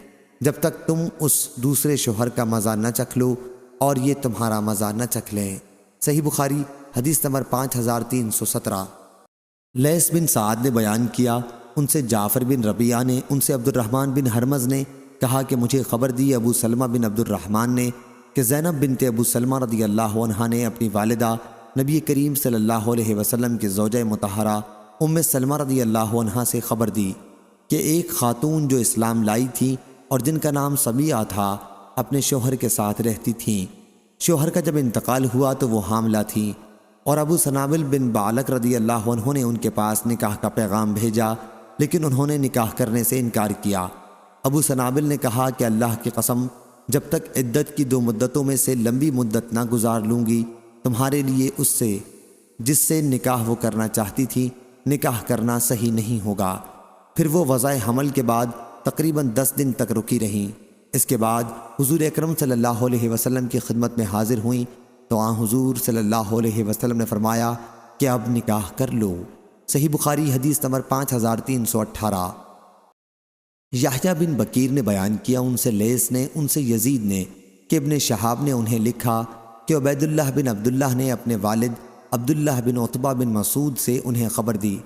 جب تک تم اس دوسرے شوہر کا مزہ نہ چکھ لو اور یہ تمہارا مزہ نہ چکھ لیں۔ صحیح بخاری حدیث نمبر 5317۔ لیث بن سعد نے بیان کیا، ان سے جعفر بن ربیعہ نے، ان سے عبد الرحمن بن حرمز نے کہا کہ مجھے خبر دی ابو سلمہ بن عبد الرحمن نے کہ زینب بنت ابو سلمہ رضی اللہ عنہا نے اپنی والدہ نبی کریم صلی اللہ علیہ وسلم کی زوجہ مطہرہ ام سلمہ رضی اللہ عنہا سے خبر دی کہ ایک خاتون جو اسلام لائی تھی اور جن کا نام سبیعہ تھا اپنے شوہر کے ساتھ رہتی تھیں۔ شوہر کا جب انتقال ہوا تو وہ حاملہ تھیں، اور ابو سنابل بن بعلق رضی اللہ عنہ نے ان کے پاس نکاح کا پیغام بھیجا، لیکن انہوں نے نکاح کرنے سے انکار کیا۔ ابو سنابل نے کہا کہ اللہ کی قسم، جب تک عدت کی 2 مدتوں میں سے لمبی مدت نہ گزار لوں گی تمہارے لیے اس سے جس سے نکاح وہ کرنا چاہتی تھی نکاح کرنا صحیح نہیں ہوگا۔ پھر وہ وضع حمل کے بعد تقریباً 10 دن تک رکی رہیں۔ اس کے بعد حضور اکرم صلی اللہ علیہ وسلم کی خدمت میں حاضر ہوئیں تو حضور صلی اللہ علیہ وسلم نے فرمایا کہ اب نکاح کر لو۔ صحیح بخاری حدیث نمبر 5318۔ یحییٰ بن بکیر نے بیان کیا، ان سے لیث نے، ان سے یزید نے کہ ابن شہاب نے انہیں لکھا کہ عبید اللہ بن عبداللہ نے اپنے والد عبداللہ بن عتبہ بن مسعود سے انہیں خبر دی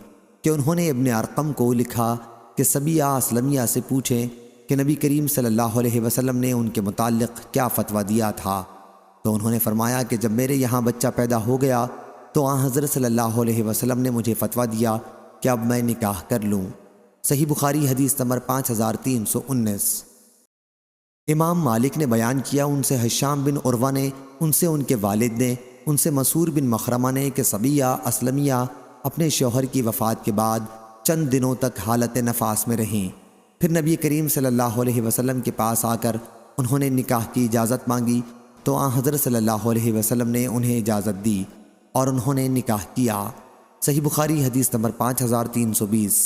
کہ انہوں نے ابن ارقم کو لکھا کہ سبیعہ اسلمیہ سے پوچھیں کہ نبی کریم صلی اللہ علیہ وسلم نے ان کے متعلق کیا فتویٰ دیا تھا، تو انہوں نے فرمایا کہ جب میرے یہاں بچہ پیدا ہو گیا تو حضرت صلی اللہ علیہ وسلم نے مجھے فتویٰ دیا کہ اب میں نکاح کر لوں۔ صحیح بخاری حدیث نمبر 5319۔ امام مالک نے بیان کیا، ان سے حشام بن عروہ نے، ان سے ان کے والد نے، ان سے مسعور بن مخرمہ نے کہ سبیعہ اسلمیہ اپنے شوہر کی وفات کے بعد چند دنوں تک حالت نفاس میں رہیں، پھر نبی کریم صلی اللہ علیہ وسلم کے پاس آ کر انہوں نے نکاح کی اجازت مانگی تو حضرت صلی اللہ علیہ وسلم نے انہیں اجازت دی اور انہوں نے نکاح کیا۔ صحیح بخاری حدیث نمبر 5320۔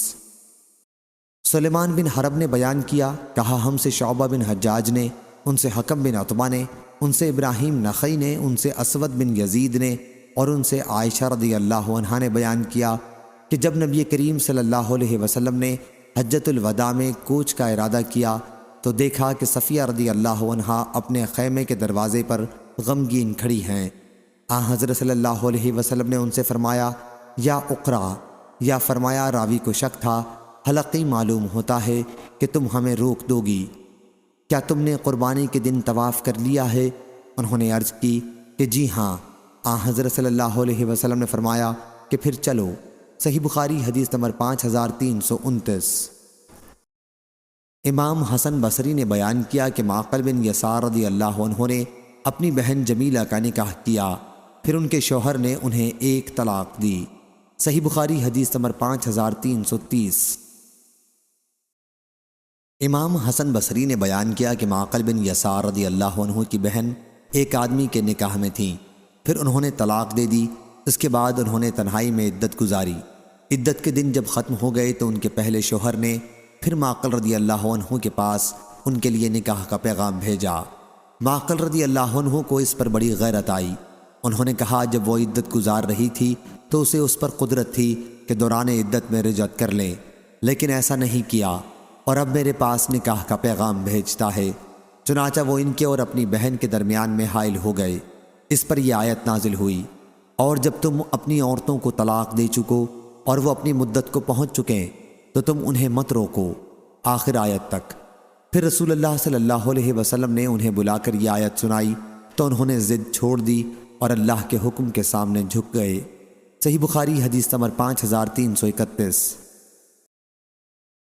سلیمان بن حرب نے بیان کیا، کہا ہم سے شعبہ بن حجاج نے، ان سے حکم بن عتبہ نے، ان سے ابراہیم نخعی نے، ان سے اسود بن یزید نے اور ان سے عائشہ رضی اللہ عنہا نے بیان کیا کہ جب نبی کریم صلی اللہ علیہ وسلم نے حجۃ الوداع میں کوچ کا ارادہ کیا تو دیکھا کہ صفیہ رضی اللہ عنہا اپنے خیمے کے دروازے پر غمگین کھڑی ہیں۔ حضرت صلی اللہ علیہ وسلم نے ان سے فرمایا یا اقرا، یا فرمایا راوی کو شک تھا، حلقی معلوم ہوتا ہے کہ تم ہمیں روک دو گی، کیا تم نے قربانی کے دن طواف کر لیا ہے؟ انہوں نے عرض کی کہ جی ہاں۔ حضرت صلی اللہ علیہ وسلم نے فرمایا کہ پھر چلو۔ صحیح بخاری حدیث نمبر 5329۔ امام حسن بصری نے بیان کیا کہ معقل بن یسار رضی اللہ عنہ نے اپنی بہن جمیلہ کا نکاح کیا، پھر ان کے شوہر نے انہیں 1 طلاق دی۔ صحیح بخاری حدیث نمبر 5330۔ امام حسن بصری نے بیان کیا کہ معقل بن یسار رضی اللہ عنہ کی بہن ایک آدمی کے نکاح میں تھیں، پھر انہوں نے طلاق دے دی۔ اس کے بعد انہوں نے تنہائی میں عدت گزاری۔ عدت کے دن جب ختم ہو گئے تو ان کے پہلے شوہر نے پھر معقل رضی اللہ عنہ کے پاس ان کے لیے نکاح کا پیغام بھیجا۔ معقل رضی اللہ عنہ کو اس پر بڑی غیرت آئی۔ انہوں نے کہا جب وہ عدت گزار رہی تھی تو اسے اس پر قدرت تھی کہ دوران عدت میں رجعت کر لیں، لیکن ایسا نہیں کیا اور اب میرے پاس نکاح کا پیغام بھیجتا ہے۔ چنانچہ وہ ان کے اور اپنی بہن کے درمیان میں حائل ہو گئے۔ اس پر یہ آیت نازل ہوئی، اور جب تم اپنی عورتوں کو طلاق دے چکو اور وہ اپنی مدت کو پہنچ چکیں تو تم انہیں مت روکو، آخر آیت تک۔ پھر رسول اللہ صلی اللہ علیہ وسلم نے انہیں بلا کر یہ آیت سنائی تو انہوں نے ضد چھوڑ دی اور اللہ کے حکم کے سامنے جھک گئے۔ صحیح بخاری حدیث نمبر 5331۔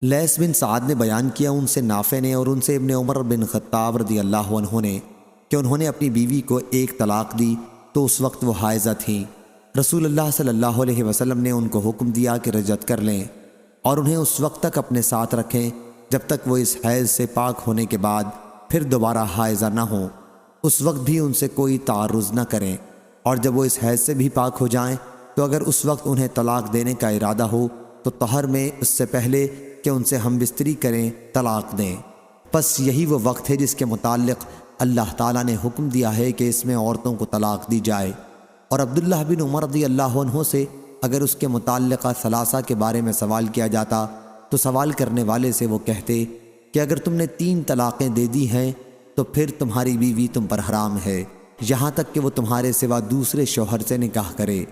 لیث بن سعد نے بیان کیا ان سے نافع نے اور ان سے ابن عمر بن خطاب رضی اللہ عنہ نے کہ انہوں نے اپنی بیوی کو ایک طلاق دی تو اس وقت وہ حائضہ تھیں۔ رسول اللہ صلی اللہ علیہ وسلم نے ان کو حکم دیا کہ رجعت کر لیں اور انہیں اس وقت تک اپنے ساتھ رکھیں جب تک وہ اس حیض سے پاک ہونے کے بعد پھر دوبارہ حائضہ نہ ہوں۔ اس وقت بھی ان سے کوئی تعرض نہ کریں، اور جب وہ اس حیض سے بھی پاک ہو جائیں تو اگر اس وقت انہیں طلاق دینے کا ارادہ ہو تو طہر میں اس سے پہلے کہ ان سے ہم بستری کریں طلاق دیں۔ پس یہی وہ وقت ہے جس کے متعلق اللہ تعالیٰ نے حکم دیا ہے کہ اس میں عورتوں کو طلاق دی جائے۔ اور عبداللہ بن عمر رضی اللہ عنہ سے اگر اس کے متعلقہ ثلاثہ کے بارے میں سوال کیا جاتا تو سوال کرنے والے سے وہ کہتے کہ اگر تم نے 3 طلاقیں دے دی ہیں تو پھر تمہاری بیوی تم پر حرام ہے یہاں تک کہ وہ تمہارے سوا دوسرے شوہر سے نکاح کرے۔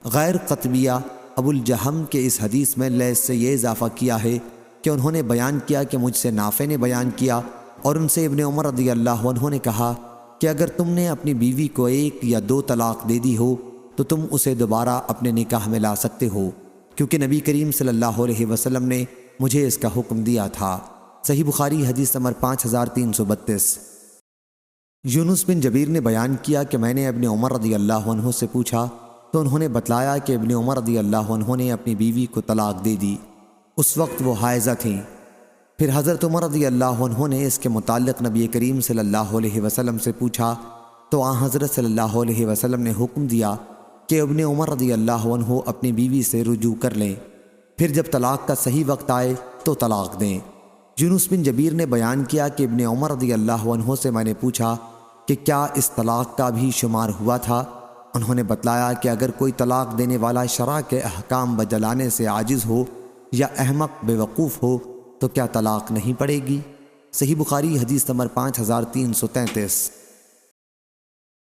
غیر قطبیہ ابو الجہم کے اس حدیث میں لیث سے یہ اضافہ کیا ہے کہ انہوں نے بیان کیا کہ مجھ سے نافع نے بیان کیا اور ان سے ابن عمر رضی اللہ عنہ نے کہا کہ اگر تم نے اپنی بیوی کو 1 یا 2 طلاق دے دی ہو تو تم اسے دوبارہ اپنے نکاح میں لا سکتے ہو، کیونکہ نبی کریم صلی اللہ علیہ وسلم نے مجھے اس کا حکم دیا تھا۔ صحیح بخاری حدیث نمبر 5332۔ یونس بن جبیر نے بیان کیا کہ میں نے ابن عمر رضی اللہ عنہ سے پوچھا تو انہوں نے بتلایا کہ ابن عمر رضی اللہ عنہ نے اپنی بیوی کو طلاق دے دی، اس وقت وہ حائضہ تھیں۔ پھر حضرت عمر رضی اللہ عنہ نے اس کے متعلق نبی کریم صلی اللہ علیہ وسلم سے پوچھا تو آن حضرت صلی اللہ علیہ وسلم نے حکم دیا کہ ابن عمر رضی اللہ عنہ اپنی بیوی سے رجوع کر لیں، پھر جب طلاق کا صحیح وقت آئے تو طلاق دیں۔ یونس بن جبیر نے بیان کیا کہ ابن عمر رضی اللہ عنہ سے میں نے پوچھا کہ کیا اس طلاق کا بھی شمار ہوا تھا؟ انہوں نے بتلایا کہ اگر کوئی طلاق دینے والا شرع کے احکام بجلانے سے عاجز ہو یا احمق بے وقوف ہو تو کیا طلاق نہیں پڑے گی؟ صحیح بخاری حدیث نمبر 5333۔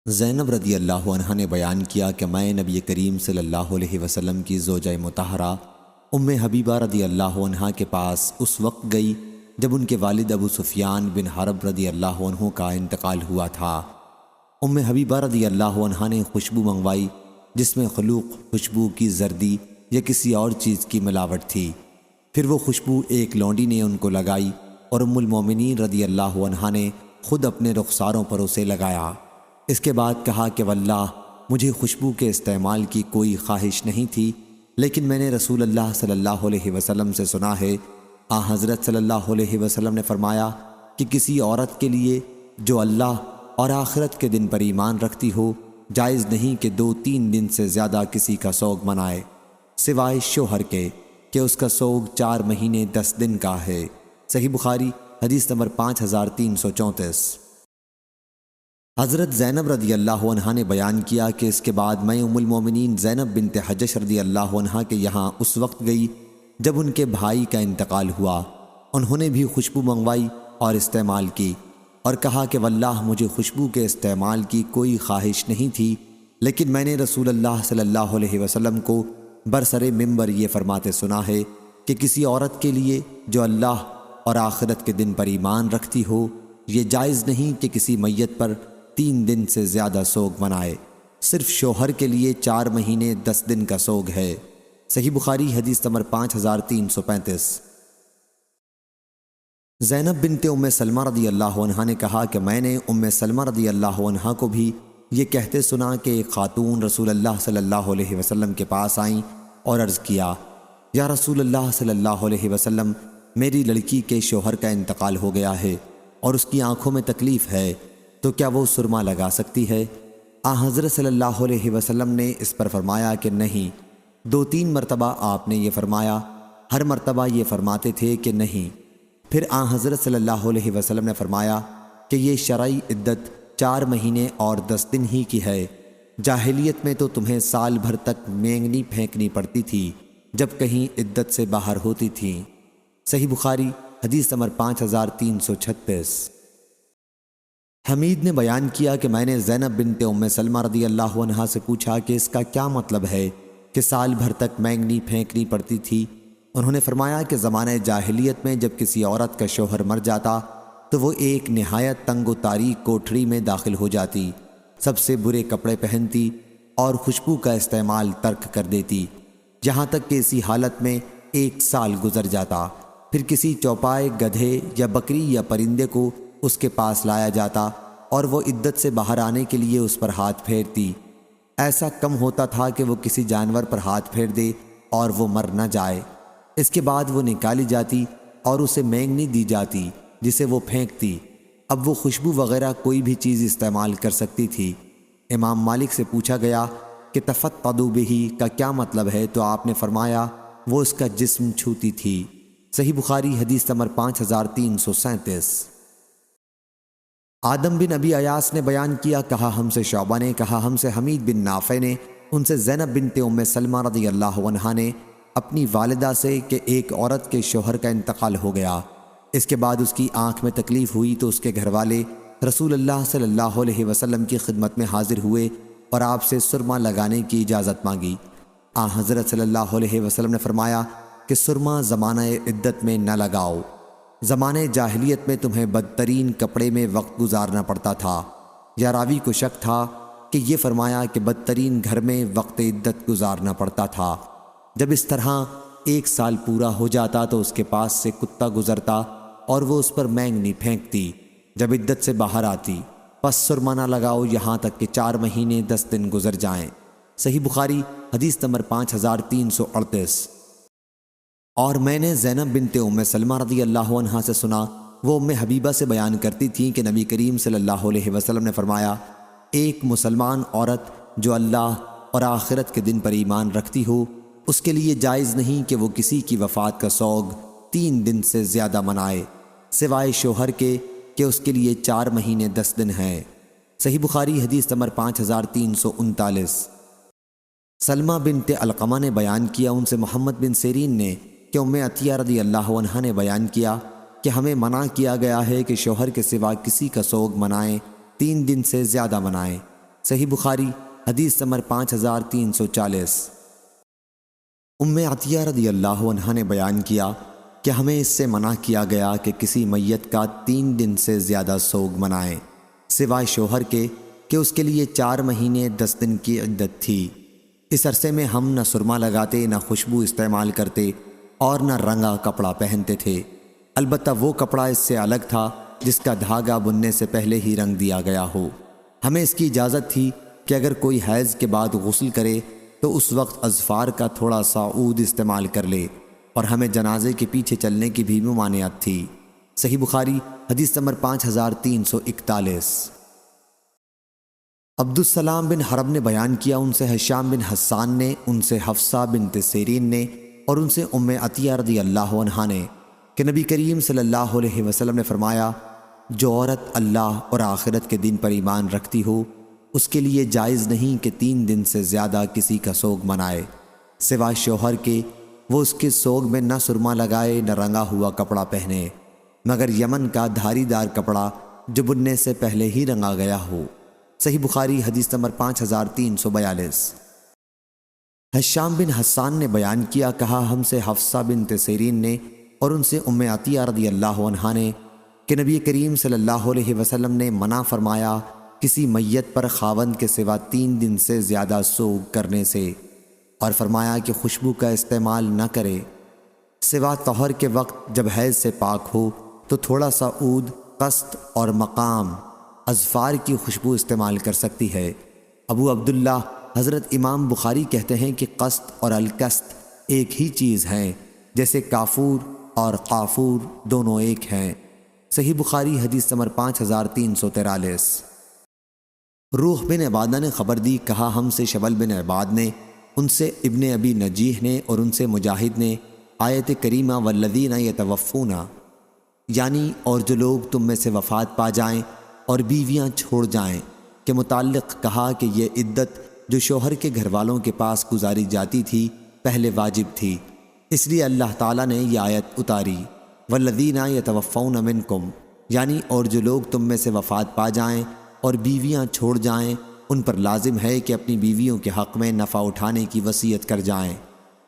زینب رضی اللہ عنہ نے بیان کیا کہ میں نبی کریم صلی اللہ علیہ وسلم کی زوجہ مطہرہ ام حبیبہ رضی اللہ عنہ کے پاس اس وقت گئی جب ان کے والد ابو سفیان بن حرب رضی اللہ عنہ کا انتقال ہوا تھا۔ ام حبیبہ رضی اللہ عنہ نے خوشبو منگوائی جس میں خلوق خوشبو کی زردی یا کسی اور چیز کی ملاوٹ تھی۔ پھر وہ خوشبو ایک لونڈی نے ان کو لگائی اور ام المومنین رضی اللہ عنہ نے خود اپنے رخساروں پر اسے لگایا۔ اس کے بعد کہا کہ واللہ مجھے خوشبو کے استعمال کی کوئی خواہش نہیں تھی، لیکن میں نے رسول اللہ صلی اللہ علیہ وسلم سے سنا ہے، حضرت صلی اللہ علیہ وسلم نے فرمایا کہ کسی عورت کے لیے جو اللہ اور آخرت کے دن پر ایمان رکھتی ہو جائز نہیں کہ 2-3 دن سے زیادہ کسی کا سوگ منائے سوائے شوہر کے کہ اس کا سوگ 4 مہینے 10 دن کا ہے۔ صحیح بخاری حدیث نمبر 5334۔ حضرت زینب رضی اللہ عنہ نے بیان کیا کہ اس کے بعد میں ام المومنین زینب بنت حجش رضی اللہ عنہ کے یہاں اس وقت گئی جب ان کے بھائی کا انتقال ہوا۔ انہوں نے بھی خوشبو منگوائی اور استعمال کی اور کہا کہ واللہ مجھے خوشبو کے استعمال کی کوئی خواہش نہیں تھی، لیکن میں نے رسول اللہ صلی اللہ علیہ وسلم کو برسر ممبر یہ فرماتے سنا ہے کہ کسی عورت کے لیے جو اللہ اور آخرت کے دن پر ایمان رکھتی ہو یہ جائز نہیں کہ کسی میت پر 3 دن سے زیادہ سوگ منائے، صرف شوہر کے لیے 4 مہینے 10 دن کا سوگ ہے۔ صحیح بخاری حدیث نمبر 5335۔ زینب بنت ام سلمہ رضی اللہ عنہ نے کہا کہ میں نے ام سلمہ رضی اللہ عنہ کو بھی یہ کہتے سنا کہ ایک خاتون رسول اللہ صلی اللہ علیہ وسلم کے پاس آئیں اور عرض کیا، یا رسول اللہ صلی اللہ علیہ وسلم، میری لڑکی کے شوہر کا انتقال ہو گیا ہے اور اس کی آنکھوں میں تکلیف ہے، تو کیا وہ سرما لگا سکتی ہے؟ حضرت صلی اللہ علیہ وسلم نے اس پر فرمایا کہ نہیں، 2-3 مرتبہ آپ نے یہ فرمایا، ہر مرتبہ یہ فرماتے تھے کہ نہیں۔ پھر حضرت صلی اللہ علیہ وسلم نے فرمایا کہ یہ شرعی عدت 4 مہینے اور 10 دن ہی کی ہے۔ جاہلیت میں تو تمہیں سال بھر تک مینگنی پھینکنی پڑتی تھی جب کہیں عدت سے باہر ہوتی تھیں۔ صحیح بخاری حدیث نمبر 5336۔ حمید نے بیان کیا کہ میں نے زینب بنت ام سلمہ رضی اللہ عنہا سے پوچھا کہ اس کا کیا مطلب ہے کہ سال بھر تک مینگنی پھینکنی پڑتی تھی۔ انہوں نے فرمایا کہ زمانہ جاہلیت میں جب کسی عورت کا شوہر مر جاتا تو وہ ایک نہایت تنگ و تاریک کوٹھری میں داخل ہو جاتی، سب سے برے کپڑے پہنتی اور خوشبو کا استعمال ترک کر دیتی، یہاں تک کہ اسی حالت میں 1 سال گزر جاتا۔ پھر کسی چوپائے، گدھے یا بکری یا پرندے کو اس کے پاس لایا جاتا اور وہ عدت سے باہر آنے کے لیے اس پر ہاتھ پھیرتی۔ ایسا کم ہوتا تھا کہ وہ کسی جانور پر ہاتھ پھیر دے اور وہ مر نہ جائے۔ اس کے بعد وہ نکالی جاتی اور اسے مینگنی دی جاتی جسے وہ پھینکتی۔ اب وہ خوشبو وغیرہ کوئی بھی چیز استعمال کر سکتی تھی۔ امام مالک سے پوچھا گیا کہ تفطدو بہ کا کیا مطلب ہے، تو آپ نے فرمایا وہ اس کا جسم چھوتی تھی۔ صحیح بخاری حدیث نمبر 5337۔ آدم بن ابی ایاس نے بیان کیا، کہا ہم سے شعبہ نے، کہا ہم سے حمید بن نافع نے، ان سے زینب بنت ام سلمہ رضی اللہ عنہا نے اپنی والدہ سے کہ ایک عورت کے شوہر کا انتقال ہو گیا، اس کے بعد اس کی آنکھ میں تکلیف ہوئی تو اس کے گھر والے رسول اللہ صلی اللہ علیہ وسلم کی خدمت میں حاضر ہوئے اور آپ سے سرما لگانے کی اجازت مانگی۔ حضرت صلی اللہ علیہ وسلم نے فرمایا کہ سرما زمانہ عدت میں نہ لگاؤ، زمانہ جاہلیت میں تمہیں بدترین کپڑے میں وقت گزارنا پڑتا تھا۔ یا راوی کو شک تھا کہ یہ فرمایا کہ بدترین گھر میں وقت عدت گزارنا پڑتا تھا۔ جب اس طرح 1 سال پورا ہو جاتا تو اس کے پاس سے کتا گزرتا اور وہ اس پر مینگنی پھینکتی۔ جب عدت سے باہر آتی پس سرما نہ لگاؤ یہاں تک کہ 4 مہینے 10 دن گزر جائیں۔ صحیح بخاری حدیث نمبر 5338۔ اور میں نے زینب بنت ام سلمہ رضی اللہ عنہا سے سنا، وہ ام حبیبہ سے بیان کرتی تھیں کہ نبی کریم صلی اللہ علیہ وسلم نے فرمایا، ایک مسلمان عورت جو اللہ اور آخرت کے دن پر ایمان رکھتی ہو، اس کے لیے جائز نہیں کہ وہ کسی کی وفات کا سوگ 3 دن سے زیادہ منائے، سوائے شوہر کے کہ اس کے لیے 4 مہینے 10 دن ہیں۔ صحیح بخاری حدیث نمبر 5339۔ سلمہ بنت علقمہ نے بیان کیا، ان سے محمد بن سیرین نے کہ ام عطیہ رضی اللہ عنہا نے بیان کیا کہ ہمیں منع کیا گیا ہے کہ شوہر کے سوا کسی کا سوگ منائیں، 3 دن سے زیادہ منائیں۔ صحیح بخاری حدیث نمبر 5340۔ ام عطیہ رضی اللہ عنہا نے بیان کیا کہ ہمیں اس سے منع کیا گیا کہ کسی میت کا 3 دن سے زیادہ سوگ منائیں، سوائے شوہر کے کہ اس کے لیے 4 مہینے 10 دن کی عدت تھی۔ اس عرصے میں ہم نہ سرما لگاتے، نہ خوشبو استعمال کرتے اور نہ رنگا کپڑا پہنتے تھے، البتہ وہ کپڑا اس سے الگ تھا جس کا دھاگا بننے سے پہلے ہی رنگ دیا گیا ہو۔ ہمیں اس کی اجازت تھی کہ اگر کوئی حیض کے بعد غسل کرے تو اس وقت اظفار کا تھوڑا سا عود استعمال کر لے، اور ہمیں جنازے کے پیچھے چلنے کی بھی ممانعت تھی۔ صحیح بخاری حدیث نمبر 5341۔ عبدالسلام بن حرب نے بیان کیا، ان سے ہشام بن حسان نے، ان سے حفصہ بنت سیرین نے اور ان سے ام عطیہ رضی اللہ عنہا نے کہ نبی کریم صلی اللہ علیہ وسلم نے فرمایا، جو عورت اللہ اور آخرت کے دن پر ایمان رکھتی ہو اس کے لیے جائز نہیں کہ 3 دن سے زیادہ کسی کا سوگ منائے، سوائے شوہر کے وہ اس کے سوگ میں نہ سرما لگائے نہ رنگا ہوا کپڑا پہنے، مگر یمن کا دھاری دار کپڑا جو بننے سے پہلے ہی رنگا گیا ہو۔ صحیح بخاری حدیث نمبر 5342۔ ہشام بن حسان نے بیان کیا، کہا ہم سے حفصہ بنت سیرین نے اور ان سے ام عطیہ رضی اللہ عنہا نے کہ نبی کریم صلی اللہ علیہ وسلم نے منع فرمایا کسی میت پر خاوند کے سوا 3 دن سے زیادہ سوگ کرنے سے، اور فرمایا کہ خوشبو کا استعمال نہ کرے، سوا طہر کے وقت جب حیض سے پاک ہو تو تھوڑا سا عود، قسط اور مقام اظفار کی خوشبو استعمال کر سکتی ہے۔ ابو عبداللہ حضرت امام بخاری کہتے ہیں کہ قسط اور القسط ایک ہی چیز ہیں، جیسے کافور اور قافور دونوں ایک ہیں۔ صحیح بخاری حدیث نمبر 5343۔ روح بن عبادہ نے خبر دی، کہا ہم سے شبل بن عباد نے، ان سے ابن ابی نجیح نے، اور ان سے مجاہد نے آیت کریمہ والذین یتوفون، یعنی اور جو لوگ تم میں سے وفات پا جائیں اور بیویاں چھوڑ جائیں کے متعلق کہا کہ یہ عدت جو شوہر کے گھر والوں کے پاس گزاری جاتی تھی پہلے واجب تھی، اس لیے اللہ تعالیٰ نے یہ آیت اتاری، والذین یتوفون منکم، یعنی اور جو لوگ تم میں سے وفات پا جائیں اور بیویاں چھوڑ جائیں ان پر لازم ہے کہ اپنی بیویوں کے حق میں نفع اٹھانے کی وصیت کر جائیں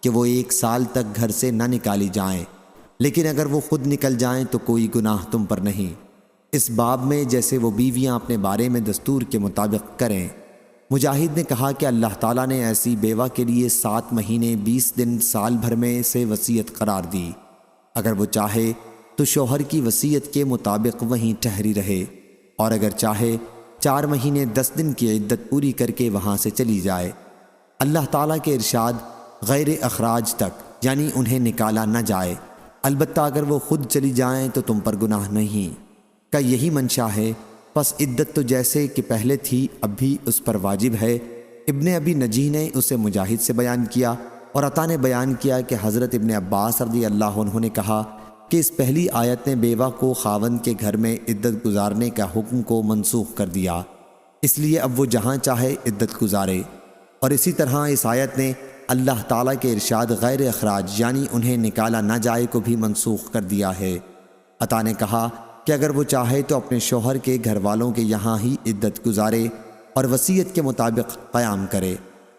کہ وہ 1 سال تک گھر سے نہ نکالی جائیں، لیکن اگر وہ خود نکل جائیں تو کوئی گناہ تم پر نہیں، اس باب میں جیسے وہ بیویاں اپنے بارے میں دستور کے مطابق کریں۔ مجاہد نے کہا کہ اللہ تعالیٰ نے ایسی بیوہ کے لیے 7 مہینے 20 دن سال بھر میں سے وصیت قرار دی، اگر وہ چاہے تو شوہر کی وصیت کے مطابق وہیں ٹھہری رہے، اور اگر چاہے 4 مہینے 10 دن کی عدت پوری کر کے وہاں سے چلی جائے۔ اللہ تعالیٰ کے ارشاد غیر اخراج تک، یعنی انہیں نکالا نہ جائے، البتہ اگر وہ خود چلی جائیں تو تم پر گناہ نہیں، کا یہی منشا ہے، پس عدت تو جیسے کہ پہلے تھی اب بھی اس پر واجب ہے۔ ابن ابی نجیح نے اسے مجاہد سے بیان کیا، اور عطا نے بیان کیا کہ حضرت ابن عباس رضی اللہ عنہ نے کہا کہ اس پہلی آیت نے بیوہ کو خاوند کے گھر میں عدت گزارنے کا حکم کو منسوخ کر دیا، اس لیے اب وہ جہاں چاہے عدت گزارے، اور اسی طرح اس آیت نے اللہ تعالیٰ کے ارشاد غیر اخراج یعنی انہیں نکالا نہ جائے کو بھی منسوخ کر دیا ہے۔ عطا نے کہا کہ اگر وہ چاہے تو اپنے شوہر کے گھر والوں کے یہاں ہی عدت گزارے اور وصیت کے مطابق قیام کرے،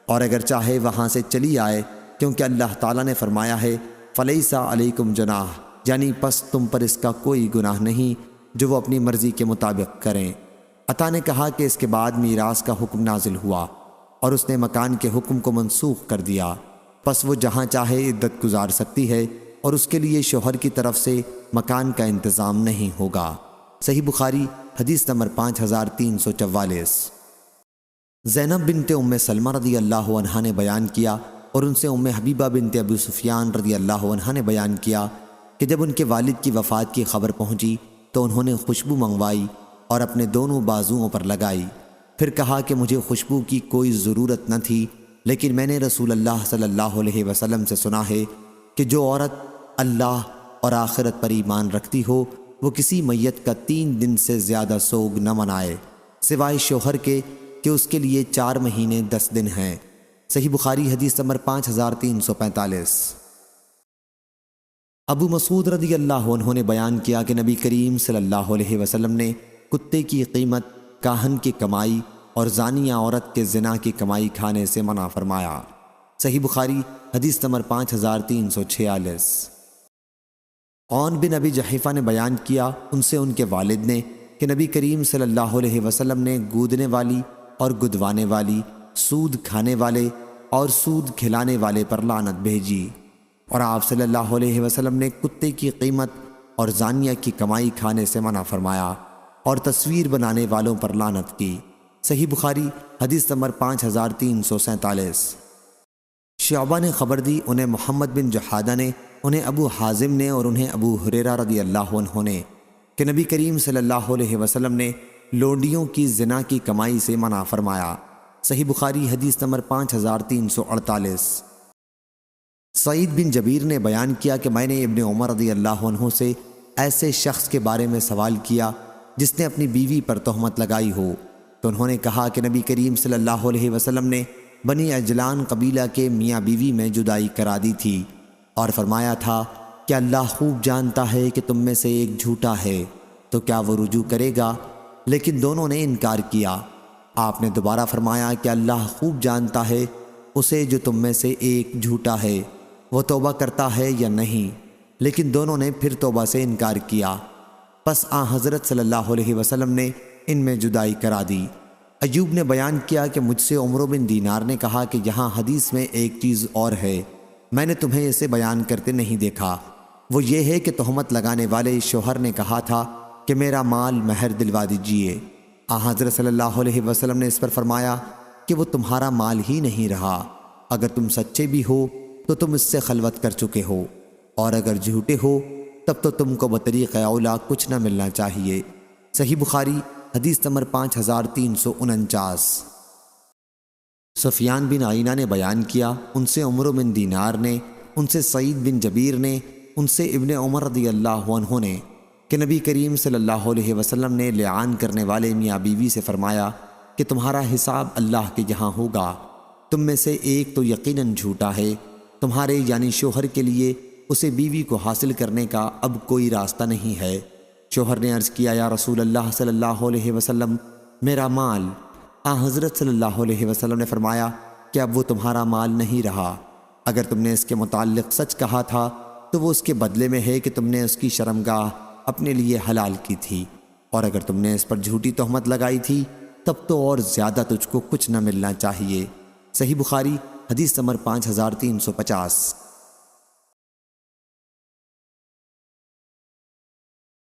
اور اگر چاہے وہاں سے چلی آئے، کیونکہ اللہ تعالیٰ نے فرمایا ہے فَلَيْسَ عَلَيْكُمْ جُنَاحٌ، یعنی پس تم پر اس کا کوئی گناہ نہیں جو وہ اپنی مرضی کے مطابق کریں۔ عطا نے کہا کہ اس کے بعد میراث کا حکم نازل ہوا اور اس نے مکان کے حکم کو منسوخ کر دیا، پس وہ جہاں چاہے عدت گزار سکتی ہے اور اس کے لیے شوہر کی طرف سے مکان کا انتظام نہیں ہوگا۔ صحیح بخاری حدیث نمبر 5344۔ زینب بنت ام سلمہ رضی اللہ عنہا نے بیان کیا، اور ان سے ام حبیبہ بنت ابو سفیان رضی اللہ عنہا نے بیان کیا کہ جب ان کے والد کی وفات کی خبر پہنچی تو انہوں نے خوشبو منگوائی اور اپنے دونوں بازوؤں پر لگائی، پھر کہا کہ مجھے خوشبو کی کوئی ضرورت نہ تھی، لیکن میں نے رسول اللہ صلی اللہ علیہ وسلم سے سنا ہے کہ جو عورت اللہ اور آخرت پر ایمان رکھتی ہو وہ کسی میت کا 3 دن سے زیادہ سوگ نہ منائے، سوائے شوہر کے کہ اس کے لیے 4 مہینے 10 دن ہیں۔ صحیح بخاری حدیث نمبر 5345۔ ابو مسعود رضی اللہ عنہ نے بیان کیا کہ نبی کریم صلی اللہ علیہ وسلم نے کتے کی قیمت، کاہن کی کمائی اور زانیہ عورت کے زنا کی کمائی کھانے سے منع فرمایا۔ صحیح بخاری حدیث نمبر 5346۔ عون بن ابی جحیفہ نے بیان کیا، ان سے ان کے والد نے کہ نبی کریم صلی اللہ علیہ وسلم نے گودنے والی اور گدوانے والی، سود کھانے والے اور سود کھلانے والے پر لعنت بھیجی، اور آپ صلی اللہ علیہ وسلم نے کتے کی قیمت اور زانیہ کی کمائی کھانے سے منع فرمایا اور تصویر بنانے والوں پر لعنت کی۔ صحیح بخاری حدیث نمبر 5347۔ شعبہ نے خبر دی، انہیں محمد بن جحادہ نے، انہیں ابو حازم نے اور انہیں ابو ہریرہ رضی اللہ عنہ نے کہ نبی کریم صلی اللہ علیہ وسلم نے لونڈیوں کی زنا کی کمائی سے منع فرمایا۔ صحیح بخاری حدیث نمبر 5348۔ سعید بن جبیر نے بیان کیا کہ میں نے ابن عمر رضی اللہ عنہ سے ایسے شخص کے بارے میں سوال کیا جس نے اپنی بیوی پر تہمت لگائی ہو، تو انہوں نے کہا کہ نبی کریم صلی اللہ علیہ وسلم نے بنی عجلان قبیلہ کے میاں بیوی میں جدائی کرا دی تھی، اور فرمایا تھا کہ اللہ خوب جانتا ہے کہ تم میں سے ایک جھوٹا ہے، تو کیا وہ رجوع کرے گا؟ لیکن دونوں نے انکار کیا۔ آپ نے دوبارہ فرمایا کہ اللہ خوب جانتا ہے اسے جو تم میں سے ایک جھوٹا ہے، وہ توبہ کرتا ہے یا نہیں، لیکن دونوں نے پھر توبہ سے انکار کیا۔ پس حضرت صلی اللہ علیہ وسلم نے ان میں جدائی کرا دی۔ ایوب نے بیان کیا کہ مجھ سے عمر بن دینار نے کہا کہ یہاں حدیث میں ایک چیز اور ہے، میں نے تمہیں اسے بیان کرتے نہیں دیکھا، وہ یہ ہے کہ تہمت لگانے والے شوہر نے کہا تھا کہ میرا مال مہر دلوا دیجیے۔ حضرت صلی اللہ علیہ وسلم نے اس پر فرمایا کہ وہ تمہارا مال ہی نہیں رہا، اگر تم سچے بھی ہو تو تم اس سے خلوت کر چکے ہو، اور اگر جھوٹے ہو تب تو تم کو بطریق اولا کچھ نہ ملنا چاہیے۔ صحیح بخاری حدیث نمبر 5349۔ سفیان بن عینہ نے بیان کیا، ان سے عمرو بن دینار نے، ان سے سعید بن جبیر نے، ان سے ابن عمر رضی اللہ عنہ نے کہ نبی کریم صلی اللہ علیہ وسلم نے لعان کرنے والے میاں بیوی سے فرمایا کہ تمہارا حساب اللہ کے یہاں ہوگا، تم میں سے ایک تو یقیناً جھوٹا ہے، تمہارے یعنی شوہر کے لیے اسے بیوی کو حاصل کرنے کا اب کوئی راستہ نہیں ہے۔ شوہر نے عرض کیا، یا رسول اللہ صلی اللہ علیہ وسلم، میرا مال۔ حضرت صلی اللہ علیہ وسلم نے فرمایا کہ اب وہ تمہارا مال نہیں رہا، اگر تم نے اس کے متعلق سچ کہا تھا تو وہ اس کے بدلے میں ہے کہ تم نے اس کی شرمگاہ اپنے لیے حلال کی تھی، اور اگر تم نے اس پر جھوٹی تہمت لگائی تھی تب تو اور زیادہ تجھ کو کچھ نہ ملنا چاہیے۔ صحیح بخاری حدیث نمبر 5350۔